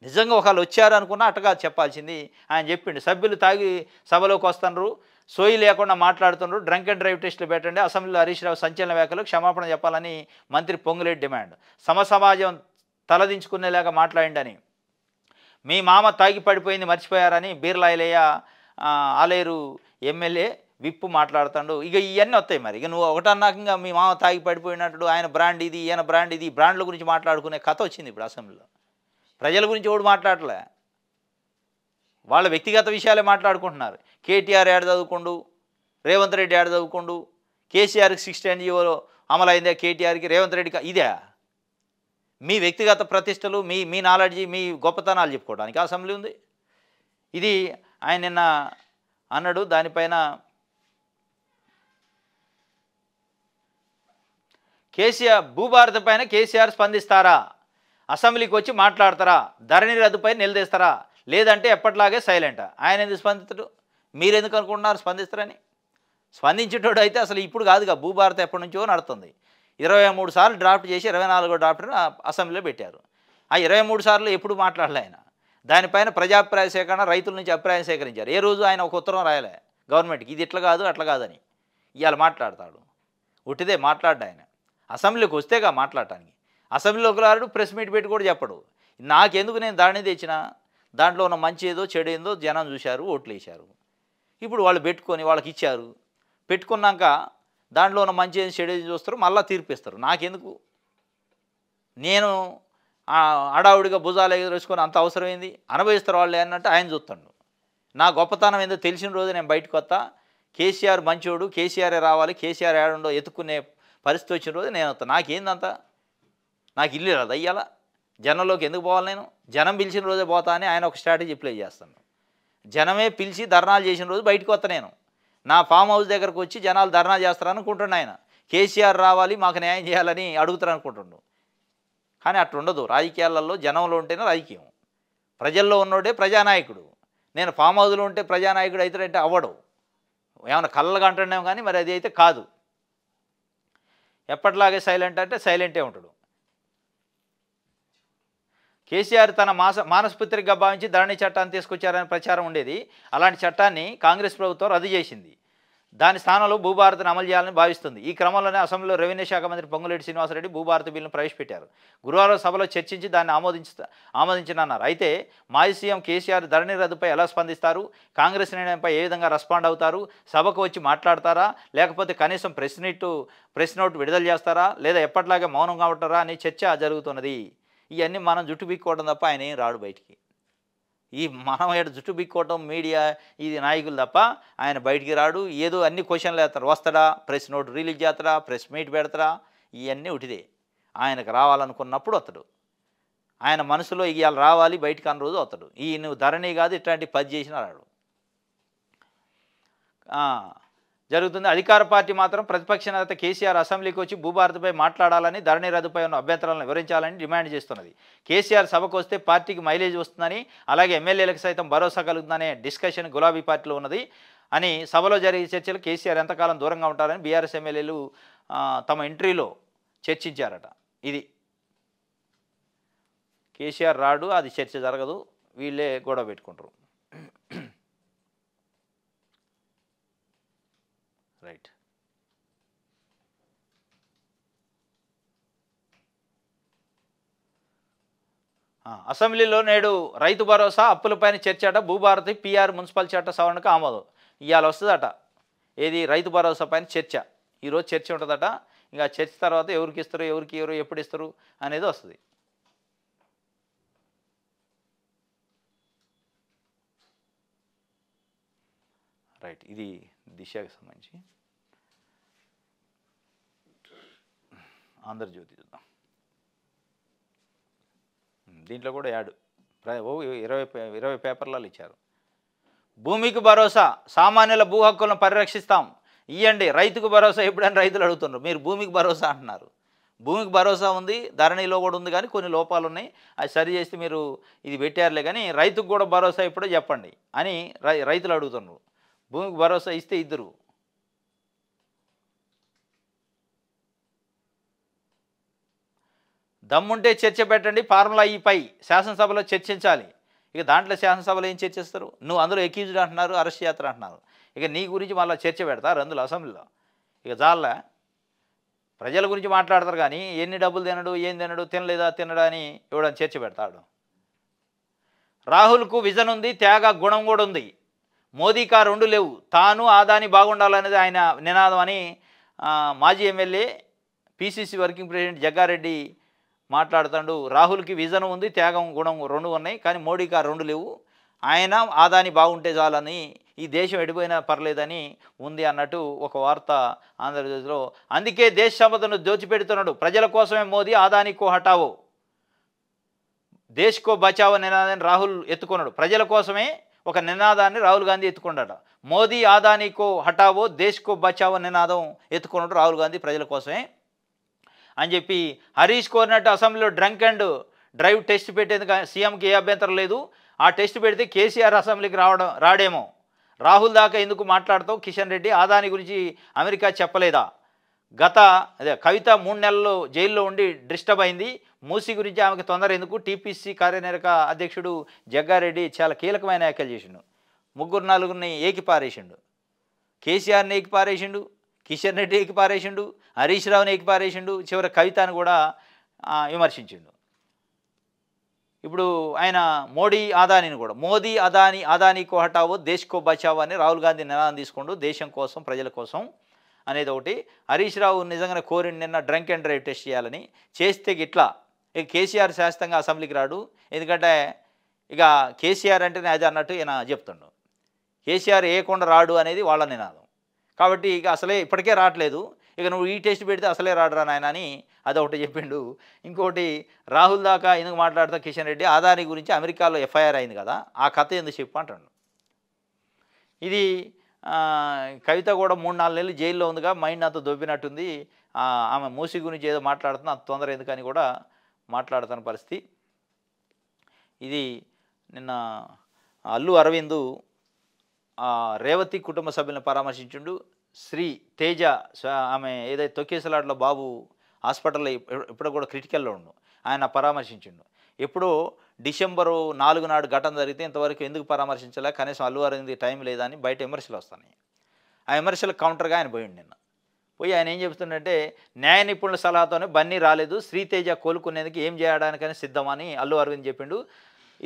నిజంగా ఒకళ్ళు వచ్చారు అనుకున్నా అట్టగా చెప్పాల్సింది. ఆయన చెప్పిండు, సభ్యులు తాగి సభలోకి వస్తున్నారు, సోయి లేకుండా మాట్లాడుతున్నారు, డ్రంక్ అండ్ డ్రైవ్ టెస్టులు పెట్టండి, అసెంబ్లీలో హరీష్ రావు సంచలన వ్యాఖ్యలు క్షమాపణ చెప్పాలని మంత్రి పొంగులేటి డిమాండ్. సమాజం తలదించుకునేలాగా మాట్లాడిండని, మీ మామ తాగి పడిపోయింది మర్చిపోయారని బీర్లాయలయ్య ఆలేరు ఎమ్మెల్యే విప్పు మాట్లాడుతాడు. ఇక ఇవన్నీ వస్తాయి. మరి ఇక నువ్వు ఒకటన్నాకంగా మీ మామ తాగి పడిపోయినట్టు ఆయన బ్రాండ్ ఇది, ఈయన బ్రాండ్ ఇది, బ్రాండ్ల గురించి మాట్లాడుకునే కథ వచ్చింది ఇప్పుడు అసెంబ్లీలో. ప్రజల గురించి ఎవడు మాట్లాడలే, వాళ్ళ వ్యక్తిగత విషయాలే మాట్లాడుకుంటున్నారు. కేటీఆర్ ఏడ చదువుకుండు, రేవంత్ రెడ్డి ఏడ చదువుకుండు, కేసీఆర్కి 16 జీవో అమలైందే, కేటీఆర్కి రేవంత్ రెడ్డికి ఇదే మీ వ్యక్తిగత ప్రతిష్టలు, మీ నాలెడ్జి, మీ గొప్పతనాలు చెప్పుకోవడానికి అసెంబ్లీ ఉంది. ఇది ఆయన నిన్న అన్నాడు. దానిపైన భూభారతి పైన కేసీఆర్ స్పందిస్తారా, అసెంబ్లీకి వచ్చి మాట్లాడతారా, ధరణి రద్దుపై నిలదీస్తారా, లేదంటే ఎప్పటిలాగే సైలెంటా? ఆయన ఎందుకు స్పందిస్తాడు? మీరెందుకు అనుకుంటున్నారు స్పందిస్తారని? స్పందించేటోడు అయితే అసలు ఇప్పుడు కాదుగా, భూభారతి ఎప్పటి నుంచో నడుతుంది. 23 సార్లు డ్రాఫ్ట్ చేసి 24వ డ్రాఫ్ట్ను అసెంబ్లీలో పెట్టారు. ఆ 23 సార్లు ఎప్పుడు మాట్లాడలే ఆయన. దానిపైన ప్రజాభిప్రాయ సేకరణ, రైతుల నుంచి అభిప్రాయం సేకరించారు. ఏ రోజు ఆయన ఒక ఉత్తరం రాయలే గవర్నమెంట్కి, ఇది ఇట్లా కాదు అట్లా కాదని. ఇవాళ మాట్లాడతాడు, ఉట్టిదే మాట్లాడ్డా ఆయన. అసెంబ్లీకి వస్తేగా మాట్లాడటానికి. అసెంబ్లీలోకి రాడు, ప్రెస్ మీట్ పెట్టి కూడా చెప్పడు. నాకెందుకు, నేను దాన్ని తెచ్చిన, దాంట్లో ఉన్న మంచి ఏదో చెడు ఏందో జనం చూశారు, ఓట్లు వేశారు. ఇప్పుడు వాళ్ళు పెట్టుకొని వాళ్ళకి ఇచ్చారు, పెట్టుకున్నాక దాంట్లో ఉన్న మంచి ఏది చెడు ఏది చూస్తారు, మళ్ళీ తీర్పిస్తారు. నాకెందుకు, నేను హడావుడిగా భుజాలు ఎగరేసుకొని అంత అవసరమైంది, అనుభవిస్తారు వాళ్ళే అన్నట్టు ఆయన చూస్తాడు. నా గొప్పతనం ఏందో తెలిసిన రోజు నేను బయటకు వస్తా, కేసీఆర్ మంచోడు, కేసీఆరే రావాలి, కేసీఆర్ ఏడుండో ఎత్తుక్కునే పరిస్థితి వచ్చిన రోజు నేను వస్తాను. నాకేందంతా, నాకు ఇల్లు రాదు అయ్యాల, జనంలోకి ఎందుకు పోవాలి నేను? జనం పిలిచిన రోజే పోతా అని ఆయన ఒక స్ట్రాటజీ ప్లే చేస్తాను. జనమే పిలిచి ధర్నాలు చేసిన రోజు బయటకు వస్తా నేను. నా ఫామ్ హౌస్ దగ్గరకు వచ్చి జనాలు ధర్నా చేస్తారనుకుంటున్నాను. ఆయన కేసీఆర్ రావాలి, మాకు న్యాయం చేయాలని అడుగుతారు అనుకుంటుండు. కానీ అట్లుండదు. రాజకీయాలలో జనంలో ఉంటేనే రాజకీయం, ప్రజల్లో ఉన్నోడే ప్రజానాయకుడు. నేను ఫామ్ హౌస్లో ఉంటే ప్రజానాయకుడు అవుతాడంటే అవ్వడు, ఏమైనా కళ్ళగా అంటున్నాం కానీ మరి అది అయితే కాదు. ఎప్పటిలాగే సైలెంట్ అంటే సైలెంటే ఉంటాడు. కేసీఆర్ తన మానస్పుత్రికగా భావించి ధరణి చట్టాన్ని తీసుకొచ్చారనే ప్రచారం ఉండేది. అలాంటి చట్టాన్ని కాంగ్రెస్ ప్రభుత్వం రద్దు చేసింది. దాని స్థానంలో భూభారతిని అమలు చేయాలని భావిస్తుంది. ఈ క్రమంలోనే అసెంబ్లీలో రెవెన్యూ శాఖ మంత్రి పొంగులేటి శ్రీనివాసరెడ్డి భూభారతి బిల్లును ప్రవేశపెట్టారు. గురువారం సభలో చర్చించి దాన్ని ఆమోదించనున్నారు. అయితే మాజీ సీఎం కేసీఆర్ ధరణి రద్దుపై ఎలా స్పందిస్తారు, కాంగ్రెస్ నిర్ణయంపై ఏ విధంగా రెస్పాండ్ అవుతారు, సభకు వచ్చి మాట్లాడతారా, లేకపోతే కనీసం ప్రెస్ నోట్ విడుదల చేస్తారా, లేదా ఎప్పటిలాగే మౌనంగా ఉంటారా అని చర్చ జరుగుతున్నది. ఇవన్నీ మనం జుట్టు బిక్కోవడం తప్ప ఆయన ఏం రాడు బయటికి. మనం ఏడు జుట్టు బిక్కోవటం మీడియా ఇది నాయకులు తప్ప ఆయన బయటికి రాడు. ఏదో అన్ని క్వశ్చన్లు వేస్తారు, వస్తాడా, ప్రెస్ నోట్ రిలీజ్ చేస్తాడా, ప్రెస్ మీట్ పెడతాడా, ఇవన్నీ ఉటిదే. ఆయనకు రావాలనుకున్నప్పుడు వస్తాడు. ఆయన మనసులో ఇవాళ రావాలి బయటికి అన్న రోజు వస్తాడు. నువ్వు ధరణి కాదు ఇట్లాంటి 10 చేసినా రాడు. జరుగుతుంది. అధికార పార్టీ మాత్రం ప్రతిపక్ష నేత కేసీఆర్ అసెంబ్లీకి వచ్చి భూభారతిపై మాట్లాడాలని, ధరణి రద్దుపై ఉన్న అభ్యంతరాలను వివరించాలని డిమాండ్ చేస్తున్నది. కేసీఆర్ సభకు వస్తే పార్టీకి మైలేజ్ వస్తుందని, అలాగే ఎమ్మెల్యేలకు సైతం భరోసా కలుగుతుందనే డిస్కషన్ గులాబీ పార్టీలో ఉన్నది అని సభలో జరిగే చర్చలు కేసీఆర్ ఎంతకాలం దూరంగా ఉంటారని బీఆర్ఎస్ ఎమ్మెల్యేలు తమ ఎంట్రీలో చర్చించారట. ఇది కేసీఆర్ రాడు, అది చర్చ జరగదు, వీళ్ళే గొడవ పెట్టుకుంటారు. రైట్. అసెంబ్లీలో నేడు రైతు భరోసా అప్పులపైన చర్చట భూభారతి పిఆర్ మున్సిపల్ చట్ట సవరణకు ఆమోదం ఇవాళ వస్తుందట. ఏది రైతు భరోసా పైన చర్చ ఈరోజు చర్చ ఉంటుందట. ఇంకా చర్చ తర్వాత ఎవరికి ఇస్తారు ఎవరికి ఎవరు ఎప్పుడు ఇస్తారు అనేది వస్తుంది. రైట్, ఇది దిశకి సంబంధించి. ఆంధ్రజ్యోతి చూద్దాం. దీంట్లో కూడా యాడ్ 20 పేపర్లలో ఇచ్చారు. భూమికి భరోసా, సామాన్యుల భూ హక్కులను పరిరక్షిస్తాం, ఇవ్వండి రైతుకు భరోసా ఎప్పుడని రైతులు అడుగుతున్నారు. మీరు భూమికి భరోసా అంటున్నారు. భూమికి భరోసా ఉంది, ధరణిలో కూడా ఉంది, కానీ కొన్ని లోపాలు ఉన్నాయి, అది సరి చేస్తే మీరు ఇది పెట్టారులే, కానీ రైతుకు కూడా భరోసా ఎప్పుడో చెప్పండి అని రైతులు అడుగుతున్నారు. భూమికి భరోసా ఇస్తే ఇద్దరు. దమ్ముంటే చర్చ పెట్టండి, ఫార్ములా ఈపై శాసనసభలో చర్చించాలి. ఇక దాంట్లో శాసనసభలో ఏం చర్చిస్తారు? నువ్వు అందులో ఎక్యూజ్డ్ అంటున్నారు, అరెస్ట్ చేస్తారు అంటున్నారు. ఇక నీ గురించి మళ్ళీ చర్చ పెడతారు అందులో అసెంబ్లీలో. ఇక చాలా ప్రజల గురించి మాట్లాడతారు, కానీ ఎన్ని డబ్బులు తినడు, ఏం తినడు, తినలేదా తినడా అని ఎవడని చర్చ పెడతాడు. రాహుల్కు విజన్ ఉంది, త్యాగ గుణం కూడా ఉంది, మోదీకి ఆ రెండు లేవు, తాను ఆదాని బాగుండాలనేది ఆయన నినాదం అని మాజీ MLA PCC working president Jaggareddy మాట్లాడుతాడు. రాహుల్కి విజన్ ఉంది, త్యాగం గుణం రెండు ఉన్నాయి, కానీ మోడీకి ఆ రెండు లేవు, ఆయన ఆదాని బాగుంటే చాలని, ఈ దేశం ఎడిపోయినా పర్లేదని ఉంది అన్నట్టు ఒక వార్త ఆంధ్రప్రదేశ్లో. అందుకే దేశ సంపదను దోచిపెడుతున్నాడు, ప్రజల కోసమే మోదీ ఆదానికో హటావో దేశ్కో బచావో నినాదాన్ని రాహుల్ ఎత్తుకున్నాడు. ప్రజల కోసమే ఒక నినాదాన్ని రాహుల్ గాంధీ ఎత్తుకున్నాడు. మోదీ ఆదానికో హటావో దేశ్కో బచావో నినాదం ఎత్తుకున్నాడు రాహుల్ గాంధీ ప్రజల కోసమే అని చెప్పి. హరీష్ కోరినట్టు అసెంబ్లీలో డ్రంక్ అండ్ డ్రైవ్ టెస్ట్ పెట్టేందుకు సీఎంకి ఏ అభ్యంతరం లేదు, ఆ టెస్ట్ పెడితే కేసీఆర్ అసెంబ్లీకి రాడేమో, రాహుల్ దాకా ఎందుకు మాట్లాడతావు కిషన్ రెడ్డి, ఆదాని గురించి అమెరికా చెప్పలేదా, కవిత 3 నెలలు జైల్లో ఉండి డిస్టర్బ్ అయింది, మూసీ గురించి ఆమెకు తొందర ఎందుకు, టీపీసీ కార్యనిర్వాహక అధ్యక్షుడు జగ్గారెడ్డి చాలా కీలకమైన వ్యాఖ్యలు చేసిండు. 3-4 ఏకిపారేసిండు, కేసీఆర్ని ఏకిపారేసిండు, కిషన్ రెడ్డి ఏకిపారేసిండు, హరీష్ రావుని ఏకిపారేసిండు, చివరి కవితను కూడా విమర్శించిండు. ఇప్పుడు ఆయన మోడీ ఆదానిని కూడా మోదీ ఆదానికో హటావో దేశ్కో బచావో అని రాహుల్ గాంధీ నినాదం తీసుకుంటూ దేశం కోసం ప్రజల కోసం అనేది ఒకటి. హరీష్ రావు నిజంగానే కోరిని నిన్న డ్రంక్ అండ్ డ్రైవ్ టెస్ట్ చేయాలని, చేస్తే ఇట్లా ఇక కేసీఆర్ శాశ్వతంగా అసెంబ్లీకి రాడు, ఎందుకంటే ఇక కేసీఆర్ అంటేనే అది అన్నట్టు ఈయన చెప్తుండు. కేసీఆర్ ఏకుండా రాడు అనేది వాళ్ళ నినాదం. కాబట్టి ఇక అసలే ఇప్పటికే రావట్లేదు, ఇక నువ్వు ఈ టెస్ట్ పెడితే అసలే రాడురా నాయన అని అదొకటి చెప్పిండు. ఇంకోటి రాహుల్ దాకా ఎందుకు మాట్లాడుతా కిషన్ రెడ్డి, ఆదాని గురించి అమెరికాలో ఎఫ్ఐఆర్ అయింది కదా, ఆ కథ ఎందుకు చెప్పు అంటాడు. ఇది కవిత కూడా 3-4 నెలలు జైల్లో ఉందిగా, మైండ్ అంతా దొబ్బినట్టుంది, ఆమె మూసీ గురించి ఏదో మాట్లాడుతున్నా అంత తొందర ఎందుకని కూడా మాట్లాడుతున్న పరిస్థితి. ఇది నిన్న అల్లు అరవింద్ రేవతి కుటుంబ సభ్యులను పరామర్శించుండు. శ్రీ తేజ ఆమె ఏదైతే తొక్కేసలాటలో బాబు హాస్పిటల్లో ఇప్పుడు కూడా క్రిటికల్లో ఉండు, ఆయన పరామర్శించిండు. ఎప్పుడో డిసెంబరు 4 నాడు ఘటన జరిగితే ఇంతవరకు ఎందుకు పరామర్శించలే, కనీసం అల్లు అరవింద్ టైం లేదని బయట విమర్శలు వస్తున్నాయి. ఆ విమర్శలకు కౌంటర్గా ఆయన పోయిండు. నిన్న పోయి ఆయన ఏం చెప్తుందంటే, న్యాయ నిపుణుల సలహాతోనే బన్నీ రాలేదు, శ్రీతేజ కోలుకునేందుకు ఏం చేయడానికని సిద్ధమని అల్లు అరవింద్ చెప్పిండు.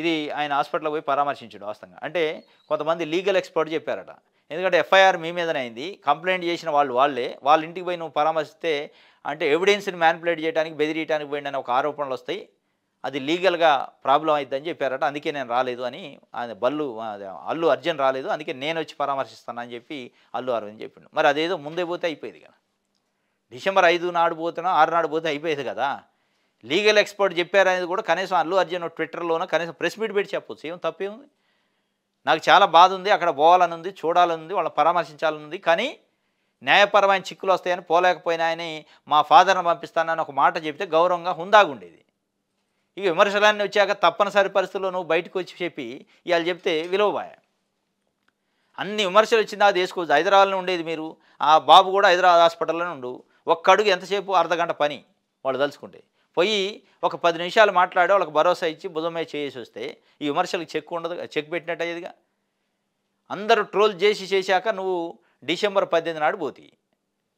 ఇది ఆయన హాస్పిటల్కి పోయి పరామర్శించాడు వాస్తవంగా. అంటే కొంతమంది లీగల్ ఎక్స్పర్ట్ చెప్పారట, ఎందుకంటే ఎఫ్ఐఆర్ మీ మీదనే అయింది, కంప్లైంట్ చేసిన వాళ్ళ ఇంటికి పోయి నువ్వు పరామర్శిస్తే అంటే ఎవిడెన్స్ని మ్యానిపులేట్ చేయడానికి బెదిరియడానికి పోయిందని ఒక ఆరోపణలు వస్తాయి, అది లీగల్గా ప్రాబ్లం అవుతుందని చెప్పారట. అందుకే నేను రాలేదు అని అల్లు అర్జున్ రాలేదు, అందుకే నేను వచ్చి పరామర్శిస్తానని చెప్పి అల్లు అరవింద్ చెప్పిండు. మరి అదేదో ముందే పోతే అయిపోయేది కదా, డిసెంబర్ 5 నాడు పోతున్నా 6 నాడు పోతే అయిపోయేది కదా. లీగల్ ఎక్స్పర్ట్ చెప్పారనేది కూడా కనీసం అల్లు అర్జున్ ట్విట్టర్లోనో కనీసం ప్రెస్ మీట్ పెట్టి చెప్పొచ్చు, ఏం తప్పేముంది. నాకు చాలా బాధ ఉంది, అక్కడ పోవాలని ఉంది, చూడాలని ఉంది, వాళ్ళని పరామర్శించాలని ఉంది, కానీ న్యాయపరమైన చిక్కులు వస్తాయని పోలేకపోయినా అని మా ఫాదర్ని పంపిస్తానని ఒక మాట చెప్తే గౌరవంగా హుందాగుండేది. ఇక విమర్శలన్నీ వచ్చాక తప్పనిసరి పరిస్థితుల్లో నువ్వు బయటకు వచ్చి చెప్పి ఇవాళ చెప్తే విలువబాయ. అన్ని విమర్శలు వచ్చిందా అది వేసుకోవచ్చు. హైదరాబాద్లో ఉండేది మీరు, ఆ బాబు కూడా హైదరాబాద్ హాస్పిటల్లోనే ఉండు, ఒక్క అడుగు ఎంతసేపు అర్ధగంట పని వాళ్ళు తలుచుకుంటే పోయి ఒక 10 నిమిషాలు మాట్లాడి వాళ్ళకి భరోసా ఇచ్చి భుజమే చేసి వస్తే ఈ విమర్శలకు చెక్ ఉండదు, చెక్ పెట్టినట్టు అయ్యేదిగా. అందరూ ట్రోల్ చేశాక నువ్వు డిసెంబర్ 18 నాడు పోతి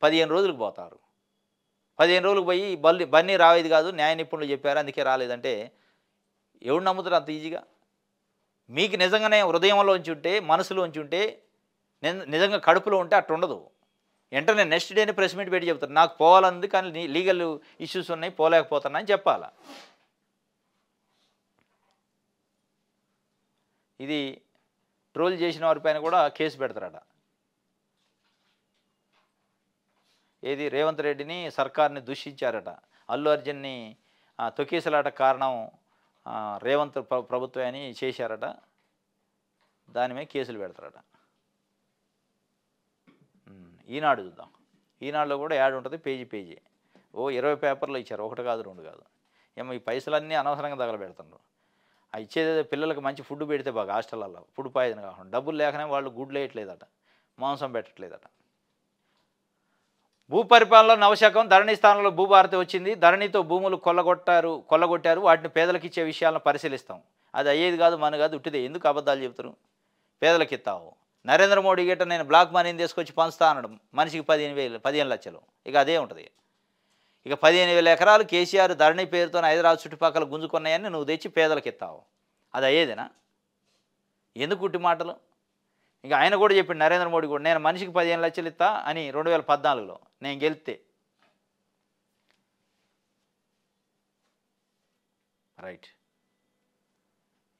15 రోజులకు పోతారు. 15 రోజులకు పోయి బన్నీ రావేది కాదు, న్యాయ నిపుణులు చెప్పారు అందుకే రాలేదంటే ఎవడు నమ్ముతారు అంత ఈజీగా? మీకు నిజంగానే హృదయంలోంచి ఉంటే, మనసులోంచి ఉంటే, నిజంగా కడుపులో ఉంటే అట్టుండదు. వెంటనే నెక్స్ట్ డేనే ప్రెస్ మీట్ పెట్టి చెప్తారు, నాకు పోవాలంది కానీ లీగల్ ఇష్యూస్ ఉన్నాయి, పోలేకపోతున్నా అని చెప్పాలా. ఇది ట్రోల్ చేసిన వారిపైన కూడా కేసు పెడతారట. ఏది రేవంత్ రెడ్డిని, సర్కార్ని దూషించారట. అల్లు అర్జున్ని తొక్కేసలాట కారణం రేవంత్ ప్రభుత్వం అని చేశారట. దాని మీద కేసులు పెడతారట. ఈనాడు చూద్దాం. ఈనాడులో కూడా యాడ్ ఉంటుంది, పేజీ. 20 పేపర్లు ఇచ్చారు, 1 కాదు 2 కాదు. ఏమో ఈ పైసలన్నీ అనవసరంగా తగలబెడుతున్నారు. ఆ ఇచ్చేది పిల్లలకి మంచి ఫుడ్ పెడితే బాగా, హాస్టల్లో ఫుడ్ పాయిజన్ కాకుండా. డబ్బులు లేకనే వాళ్ళు గుడ్లు వేయట్లేదట, మాంసం పెట్టట్లేదట. భూపరిపాలన నవశకం, ధరణి స్థానంలో భూభారతి వచ్చింది. ధరణితో భూములు కొల్లగొట్టారు, వాటిని పేదలకు ఇచ్చే విషయాలను పరిశీలిస్తాం. అది అయ్యేది కాదు, మన కాదు, ఉట్టిదే. ఎందుకు అబద్ధాలు చెప్తారు? పేదలకు ఇస్తావు. నరేంద్ర మోడీ గిట్ట నేను బ్లాక్ మనీని తీసుకొచ్చి పంచుతా అనడం, మనిషికి 15 లక్షలు. ఇక అదే ఉంటుంది. ఇక 15,000 ఎకరాలు కేసీఆర్ ధరణి పేరుతో హైదరాబాద్ చుట్టుపక్కల గుంజుకున్నాయని నువ్వు తెచ్చి పేదలకు ఇస్తావు. అది అయ్యేదేనా? ఎందుకు ఉట్టి మాటలు? ఇక ఆయన కూడా చెప్పిండు, నరేంద్ర మోడీ కూడా, నేను మనిషికి 15 లక్షలు ఇస్తా అని 2014లో నేను గెలిస్తే. రైట్,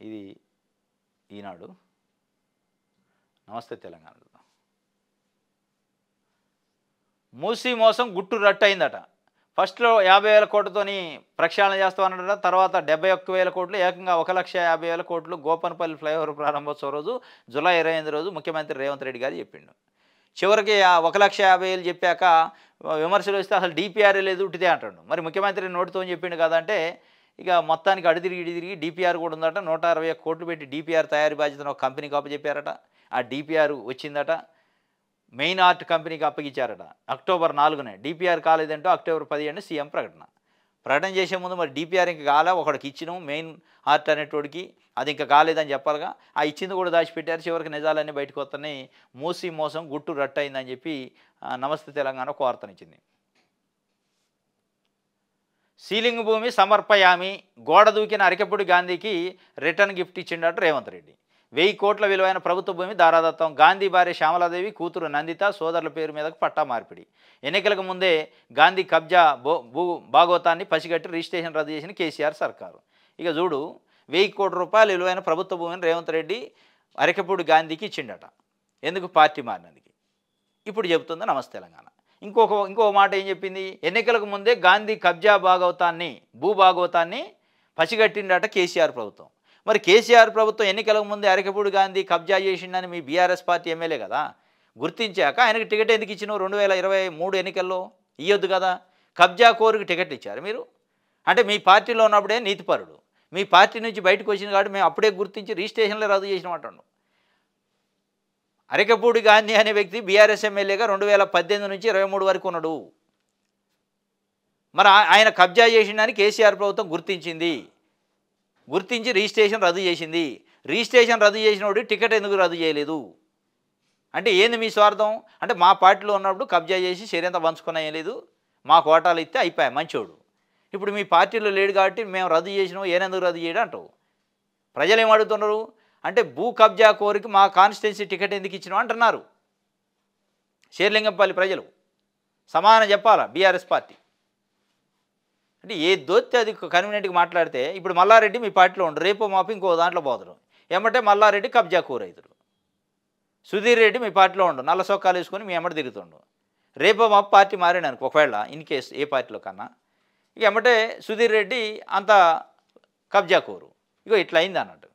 ఇది ఈనాడు. నమస్తే తెలంగాణ. మూసీ మోసం గుట్టు రట్టు అయిందట. ఫస్ట్లో 50,000 కోట్లతోని ప్రక్షాళన చేస్తామన్నాడట. తర్వాత 71,000 కోట్లు, ఏకంగా 1,50,000 కోట్లు. గోపన్పల్లి ఫ్లైఓవర్ ప్రారంభోత్సవం రోజు జూలై 28 రోజు ముఖ్యమంత్రి రేవంత్ రెడ్డి గారు చెప్పిండు. చివరికి 1,50,000 చెప్పాక విమర్శలు వస్తే అసలు డిపిఆర్ లేదు, ఉట్టిదే అంటాడు. మరి ముఖ్యమంత్రి నోటితో చెప్పిండు కదంటే, ఇక మొత్తానికి అడితిరిగి డిపిఆర్ కూడా ఉందట. 160 కోట్లు పెట్టి డిపిఆర్ తయారీ బాధ్యతను ఒక కంపెనీకి అప్పచెప్పారట. ఆ డిపిఆర్ వచ్చిందట, మెయిన్ ఆర్ట్ కంపెనీకి అప్పగించారట. అక్టోబర్ 4నే. డిపిఆర్ కాలేదంటూ అక్టోబర్ 15 సీఎం ప్రకటన చేసే ముందు మరి డిపిఆర్ ఇంకా కాలే, ఒకడికి ఇచ్చినాం మెయిన్ ఆర్ట్ అనేటోడికి, అది ఇంకా కాలేదని చెప్పాలిగా. ఆ ఇచ్చింది కూడా దాచిపెట్టారు. చివరికి నిజాలన్నీ బయటకు వస్తున్నాయి. మూసీ మోసం గుట్టు రట్టయిందని చెప్పి నమస్తే తెలంగాణ ఒక వార్తనిచ్చింది. సీలింగ్ భూమి సమర్పయామి, గోడ దూకిన అరికెపూడి గాంధీకి రిటర్న్ గిఫ్ట్ ఇచ్చిండట రేవంత్ రెడ్డి. 1000 కోట్ల విలువైన ప్రభుత్వ భూమి దారాదత్తం. గాంధీ భార్య శ్యామలాదేవి, కూతురు నందిత, సోదరుల పేరు మీదకు పట్టా మార్పిడి. ఎన్నికలకు ముందే గాంధీ కబ్జా భూ భాగోతాన్ని పసిగట్టి రిజిస్ట్రేషన్ రద్దు చేసిన కేసీఆర్ సర్కారు. ఇక చూడు, 1000 కోట్ల రూపాయల విలువైన ప్రభుత్వ భూమిని రేవంత్ రెడ్డి అరికెపూడి గాంధీకి ఇచ్చిండట. ఎందుకు? పార్టీ మారినందుకు. ఇప్పుడు చెబుతుంది నమస్తే తెలంగాణ. ఇంకో మాట ఏం చెప్పింది? ఎన్నికలకు ముందే గాంధీ కబ్జా భూ భాగవతాన్ని పసిగట్టిండట కేసీఆర్ ప్రభుత్వం. మరి కేసీఆర్ ప్రభుత్వం ఎన్నికలకు ముందే అరికెపూడి గాంధీ కబ్జా చేసిండని మీ బీఆర్ఎస్ పార్టీ ఎమ్మెల్యే కదా గుర్తించాక ఆయనకి టికెట్ ఎందుకు ఇచ్చినావు? 2023 ఎన్నికల్లో ఇవ్వద్దు కదా. కబ్జా కోరుకు టికెట్ ఇచ్చారు మీరు. అంటే మీ పార్టీలో ఉన్నప్పుడే నీతిపరుడు, మీ పార్టీ నుంచి బయటకు వచ్చింది కాబట్టి మేము అప్పుడే గుర్తించి రిజిస్ట్రేషన్లో రద్దు చేసినమాట. అరికెపూడి గాంధీ అనే వ్యక్తి బీఆర్ఎస్ ఎమ్మెల్యేగా 2018 నుంచి 23 వరకు ఉన్నాడు. మరి ఆయన కబ్జా చేసిండని కేసీఆర్ ప్రభుత్వం గుర్తించి రిజిస్ట్రేషన్ రద్దు చేసింది. రిజిస్ట్రేషన్ రద్దు చేసినోడు టికెట్ ఎందుకు రద్దు చేయలేదు? అంటే ఏంది మీ స్వార్థం? అంటే మా పార్టీలో ఉన్నప్పుడు కబ్జా చేసి శరీరంతా పంచుకున్నా ఏం లేదు, మా కోటాలు ఇస్తే అయిపోయా మంచోడు. ఇప్పుడు మీ పార్టీలో లేడు కాబట్టి మేము రద్దు చేసినాం, ఏనెందుకు రద్దు చేయడం అంటావు. ప్రజలు ఏమడుగుతున్నారు అంటే, భూ కబ్జా కోరికి మా కాన్స్టిట్యున్సీ టికెట్ ఎందుకు ఇచ్చినావు అంటున్నారు శేర్లింగంపల్లి ప్రజలు. సమాధానం చెప్పాలా బీఆర్ఎస్ పార్టీ. అంటే ఏ దోత్తే అది కన్వీనియంట్గా మాట్లాడితే, ఇప్పుడు మల్లారెడ్డి మీ పార్టీలో ఉండరు, రేపు మాపు ఇంకో దాంట్లో పోతారు, ఏమంటే మల్లారెడ్డి కబ్జా కూరైతుడు. సుధీర్ రెడ్డి మీ పార్టీలో ఉండు, నల్ల సొక్కాలు వేసుకొని మీ ఎమ్మటి తిరుగుతుండు. రేపు మాపు పార్టీ మారాడనుకో ఒకవేళ, ఇన్ కేసు ఏ పార్టీలో కన్నా, ఇక ఎమ్మటే సుధీర్ రెడ్డి అంత కబ్జా కోరు. ఇగో ఇట్లా అయింది అన్నట్టు.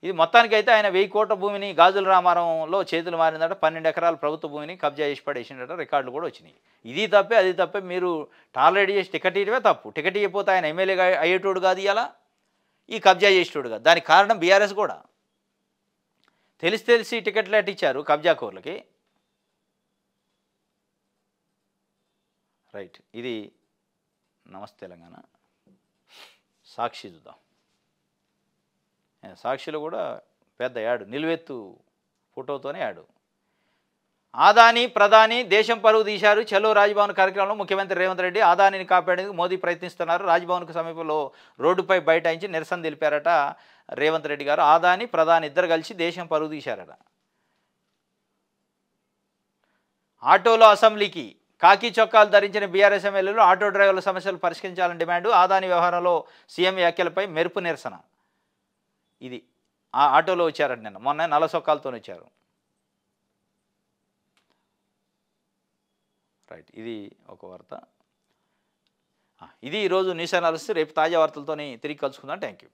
ఇది మొత్తానికైతే ఆయన 1000 కోట్ల భూమిని గాజుల రామారంలో చేతులు మారిందట. 12 ఎకరాల ప్రభుత్వ భూమిని కబ్జా చేసి పడేసిందట. రికార్డులు కూడా వచ్చినాయి. ఇది తప్పే అది తప్పే, మీరు టాలరేట్ చేసి టికెట్ ఇవ్వడమే తప్పు. టికెట్ ఇవ్వకపోతే ఆయన ఎమ్మెల్యేగా అయ్యేటోడు కాదు, ఇలా ఈ కబ్జా చేసేటోడు కాదు. దానికి కారణం బీఆర్ఎస్ కూడా. తెలిసి టికెట్లు అట్టు ఇచ్చారు కబ్జా కోర్లకి. రైట్, ఇది నమస్తే తెలంగాణ. సాక్షి చూద్దాం. సాక్షిలో కూడా పెద్ద యాడ్, నిలువెత్తు ఫోటోతోనే యాడు. ఆదాని ప్రధాని దేశం పరువు తీశారు. చలో రాజ్భవన్ కార్యక్రమంలో ముఖ్యమంత్రి రేవంత్ రెడ్డి ఆదానిని కాపాడేందుకు మోదీ ప్రయత్నిస్తున్నారు. రాజ్భవన్కు సమీపంలో రోడ్డుపై బైఠాయించి నిరసన తెలిపారట రేవంత్ రెడ్డి గారు. ఆదాని ప్రధాని ఇద్దరు కలిసి దేశం పరువు తీశారట. ఆటోలో అసెంబ్లీకి కాకి చొక్కాలు ధరించిన బీఆర్ఎస్ ఎమ్మెల్యేలు ఆటో డ్రైవర్ల సమస్యలు పరిష్కరించాలని డిమాండ్. ఆదాని వ్యవహారంలో సీఎం వ్యాఖ్యలపై మెరుపు నిరసన. ఇది ఆ ఆటోలో వచ్చారట నిన్న, మొన్న నల్ల చొక్కాలతో వచ్చారు. రైట్, ఇది ఒక వార్త. ఇది ఈరోజు న్యూస్ అనాలిసిస్. రేపు తాజా వార్తలతో తిరిగి కలుసుకుందాం. Thank you.